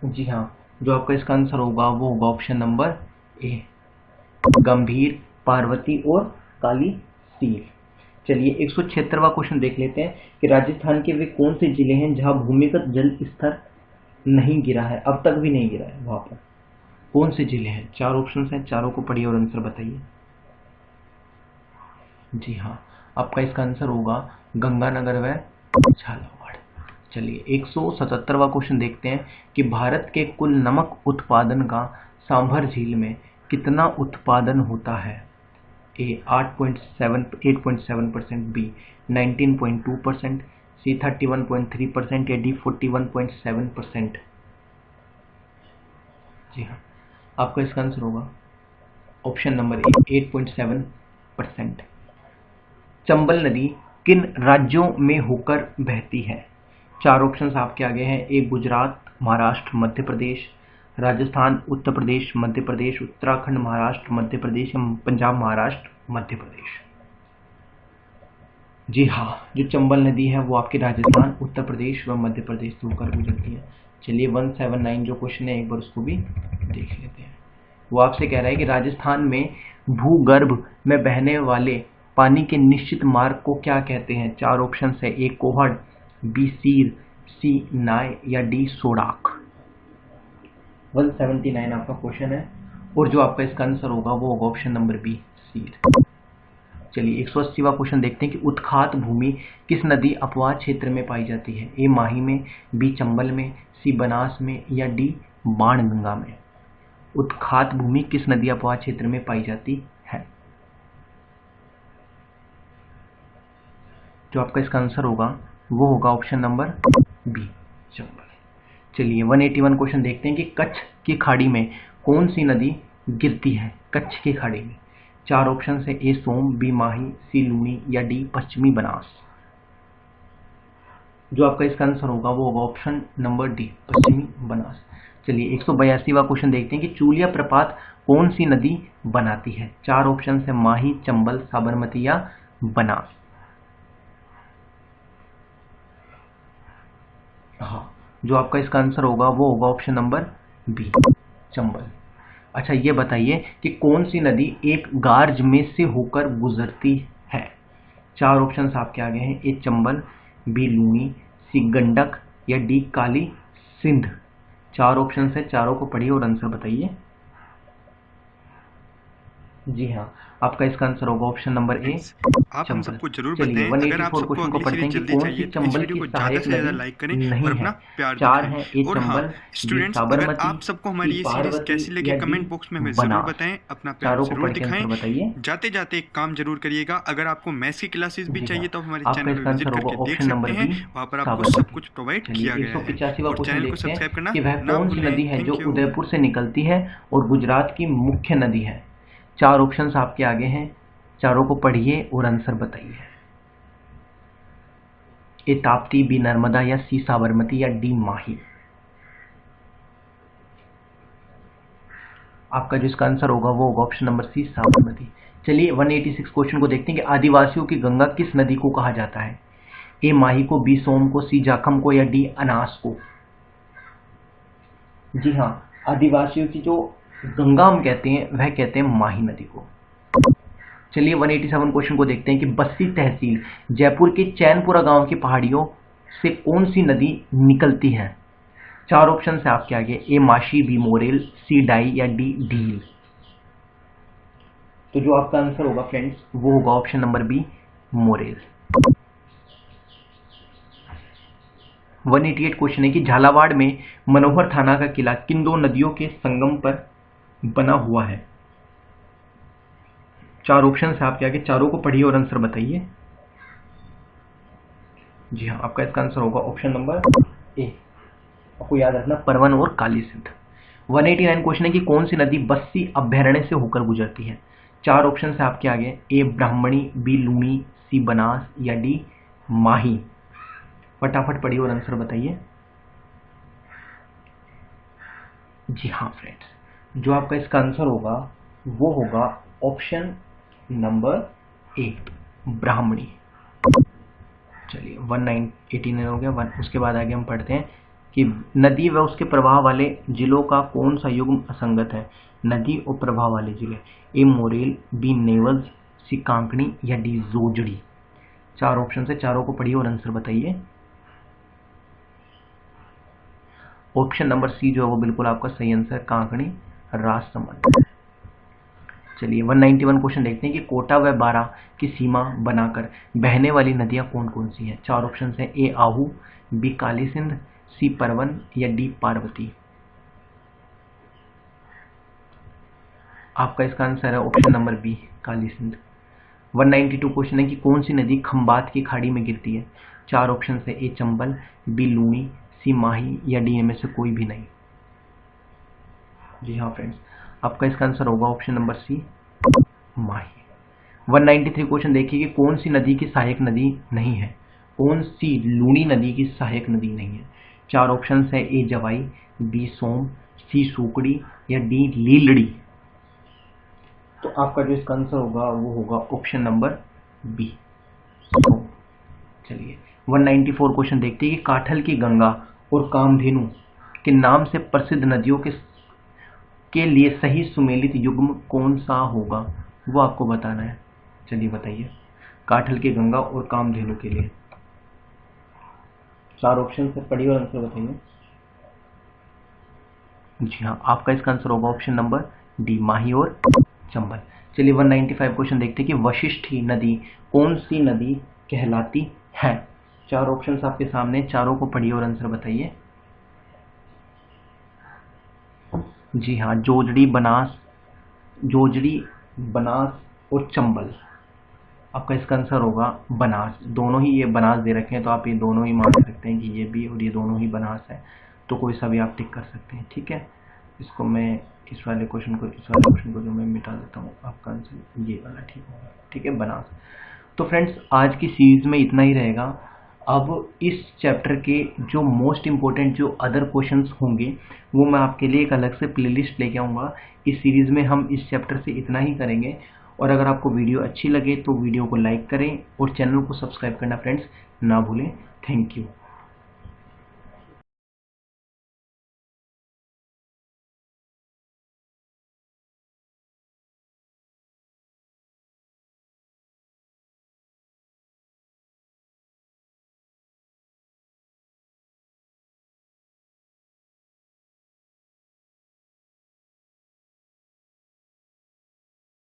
जी हाँ, जो आपका इसका आंसर होगा वो होगा ऑप्शन नंबर ए, गंभीर, पार्वती और काली सील। चलिए 176वां क्वेश्चन देख लेते हैं कि राजस्थान के वे कौन से जिले हैं जहां भूमिगत जल स्तर नहीं गिरा है, अब तक भी नहीं गिरा है। वहां पर कौन से जिले हैं। चार ऑप्शंस हैं, चारों को पढ़िए और आंसर बताइए। जी हाँ, आपका इसका आंसर होगा गंगानगर व झालावाड़। चलिए 177वां क्वेश्चन देखते हैं कि भारत के कुल नमक उत्पादन का सांभर झील में कितना उत्पादन होता है। ए 8.7%, बी 19.2%, सी 31.3% या डी 41.7%। जी हाँ, आपका इसका आंसर होगा ऑप्शन नंबर ए, 8.7%। चंबल नदी किन राज्यों में होकर बहती है। चार ऑप्शंस आपके आगे हैं। ए गुजरात, महाराष्ट्र, मध्य प्रदेश, राजस्थान, उत्तर प्रदेश, मध्य प्रदेश, उत्तराखंड, महाराष्ट्र, मध्य प्रदेश, पंजाब, महाराष्ट्र, मध्य प्रदेश। जी हाँ, जो चंबल नदी है वो आपके राजस्थान, उत्तर प्रदेश व मध्य प्रदेश से होकर गुजरती है। चलिए 179 जो क्वेश्चन है एक बार उसको भी देख लेते हैं। वो आपसे कह रहा है कि राजस्थान में भूगर्भ में बहने वाले पानी के निश्चित मार्ग को क्या कहते हैं। चार ऑप्शन है। ए कोहड़, बी सीर, सी नाय या डी सोडाक। 179 आपका क्वेश्चन है और जो आपका इसका आंसर होगा वो होगा ऑप्शन नंबर बी, सीर। चलिए 180वां क्वेश्चन देखते हैं कि उत्खात भूमि किस नदी अपवाह क्षेत्र में पाई जाती है। ए माही में, बी चंबल में, सी बनास में या डी बाणगंगा में। उत्खात भूमि किस नदी अपवाह क्षेत्र में पाई जाती है। जो आपका इसका आंसर होगा वो होगा ऑप्शन नंबर बी, चंबल। चलिए 181 क्वेश्चन देखते हैं कि कच्छ की खाड़ी में कौन सी नदी गिरती है। कच्छ की खाड़ी में चार ऑप्शन है। ए सोम, बी माही, सी लूनी या डी पश्चिमी बनास। जो आपका इसका आंसर होगा वो होगा ऑप्शन नंबर डी, पश्चिमी बनास। चलिए 182वां क्वेश्चन देखते हैं कि चूलिया प्रपात कौन सी नदी बनाती है। चार ऑप्शन है। माही, चंबल, साबरमती या बनास। हाँ, जो आपका इसका आंसर होगा वो होगा ऑप्शन नंबर बी, चंबल। अच्छा, ये बताइए कि कौन सी नदी एक गार्ज में से होकर गुजरती है। चार ऑप्शंस आपके आगे हैं। ए चंबल, बी लूनी, सी गंडक या डी काली सिंध। चार ऑप्शंस है, चारों को पढ़िए और आंसर बताइए। जी हाँ, आपका इसका आंसर होगा ऑप्शन नंबर ए, आप हम चंबल। सबको जरूर चलिए बताएं अगर आप 184 सबको क्वेश्चन को अगली पढ़ते हैं सीरीज कि जल्दी कौन सी चाहिए तो इस चंबल वीडियो की को ज़्यादा सहायक से ज़्यादा नदी लाइक करें नहीं और है। अपना प्यार चार दिखाएं। हैं। ए और हाँ चंबल, बी स्टूडेंट्स, अगर साबरमती, आप सबको सी हमारी ये सीरीज पार्वती कैसी लगी या डी कमेंट बॉक्स में हमें ज़रूर बनास। बताएं, अपना प्यार चारों को ज़रूर पढ़ के दिखाएं। आंसर बताइए। जाते जाते एक काम जरूर करिएगा, अगर आपको मैथ्स की क्लासेस भी जी चाहिए हाँ, तो हमारे आपका चैनल इसका पर विजिट आंसर होगा करके देख ऑप्शन नंबर सकते हैं, बी, वहाँ पर आपको सब साबरमती। कुछ प्रोवाइड चलिए किया गया है। 185वां और क्वेश्चन चैनल को देखते हैं सब्सक्राइब करना कि वह ना कौन सी भूलें। नदी है जो थैंक यू। उदयपुर से निकलती है और गुजरात की मुख्य नदी है। चार ऑप्शंस आपके आगे हैं, चारों को पढ़िए और आंसर बताइए। ए ताप्ती, बी नर्मदा या सी साबरमती या डी माही। आपका जो इसका आंसर होगा वो होगा ऑप्शन नंबर सी, साबरमती। चलिए 186 क्वेश्चन को देखते हैं कि आदिवासियों की गंगा किस नदी को कहा जाता है। ए माही को, बी सोम को, सी जाखम को या डी अनास को। जी हाँ, आदिवासियों की जो गंगा हम कहते हैं वह कहते हैं माही नदी को। चलिए 187 क्वेश्चन को देखते हैं कि बस्सी तहसील जयपुर के चैनपुरा गांव की पहाड़ियों से कौन सी नदी निकलती है। चार ऑप्शन है आपके आगे। A Mashi, B Morel, C Dai या डी ढील। तो जो आपका आंसर होगा फ्रेंड्स वो होगा option number B, Morel. 188 question है कि झालावाड़ में मनोहर थाना का किला किन दो नदियों के संगम पर बना हुआ है? 4 ऑप्शन है आपके आगे, चारों को पढ़िए और आंसर बताइए। जी हाँ, आपका इसका आंसर होगा ऑप्शन नंबर ए, आपको याद रखना, परवन और काली सिंध। 189 क्वेश्चन है कि कौन सी नदी बस्सी अभ्यारण्य से होकर गुजरती है? 4 ऑप्शन है आपके आगे, ए ब्राह्मणी, बी लूनी, सी बनास या डी माही। फटाफट पढ़िए और आंसर बताइए। जी हाँ फ्रेंड्स, जो आपका इसका आंसर होगा वो होगा ऑप्शन नंबर ए, ब्राह्मणी। चलिए 189 हो गया। उसके बाद आगे हम पढ़ते हैं कि नदी व उसके प्रवाह वाले जिलों का कौन सा युग्म असंगत है? नदी और प्रवाह वाले जिले, ए मोरेल, बी नेवज, सी कांकणी या डी जोजड़ी। 4 ऑप्शन से, चारों को पढ़िए और आंसर बताइए। ऑप्शन नंबर सी जो है वो बिल्कुल आपका सही आंसर, कांकणी, राजसमंद। चलिए 191 क्वेश्चन देखते हैं कि कोटा व बारा की सीमा बनाकर बहने वाली नदियां कौन कौन सी हैं? 4 ऑप्शन हैं, ए आहू, बी काली सिंध, सी परवन या डी पार्वती। आपका इसका आंसर है option number B, Kali Sindh. 192 question है कि कौन सी नदी खंबात की खाड़ी में गिरती है? 4 ऑप्शन है, ए चंबल, बी लूनी, सी माही या डी में से कोई भी नहीं। जी हाँ फ्रेंड्स, आपका इसका आंसर होगा ऑप्शन नंबर सी, माही। 193 क्वेश्चन देखिए कि कौन सी नदी की सहायक नदी नहीं है? कौन सी लूनी नदी की सहायक नदी नहीं है? 4 ऑप्शन है, ए जवाई, बी सोम, सी सूकड़ी या डी लीलड़ी। तो आपका जो इसका आंसर होगा वो होगा ऑप्शन नंबर बी, सोम। चलिए 194 क्वेश्चन देखते हैं कि काठल की गंगा और कामधेनु के नाम से प्रसिद्ध नदियों के लिए सही सुमेलित युग्म कौन सा होगा? वो आपको बताना है। चलिए बताइए, काठल की गंगा और कामधेनु के लिए 4 ऑप्शन से पढ़िए और आंसर बताइए। जी हाँ, आपका इसका आंसर होगा ऑप्शन नंबर डी, माही और चंबल। चलिए 195 क्वेश्चन देखते हैं कि वशिष्ठी नदी कौन सी नदी कहलाती है? 4 ऑप्शन आपके सामने, चारों को पढ़िए और आंसर बताइए। जी हाँ, जोजड़ी, बनास और चंबल। आपका इसका आंसर होगा बनास। दोनों ही ये बनास दे रखे हैं तो आप ये दोनों ही मान सकते हैं कि ये भी और ये दोनों ही बनास है, तो कोई सा भी आप टिक कर सकते हैं। ठीक है, इसको मैं इस वाले क्वेश्चन को जो मैं मिटा देता हूँ, आपका आंसर ये वाला ठीक होगा। ठीक है, बनास। तो फ्रेंड्स आज की सीरीज में इतना ही रहेगा। अब इस चैप्टर के जो मोस्ट इम्पोर्टेंट जो अदर क्वेश्चंस होंगे वो मैं आपके लिए एक अलग से प्लेलिस्ट लेके आऊँगा। इस सीरीज़ में हम इस चैप्टर से इतना ही करेंगे, और अगर आपको वीडियो अच्छी लगे तो वीडियो को लाइक करें और चैनल को सब्सक्राइब करना फ्रेंड्स ना भूलें। Thank you.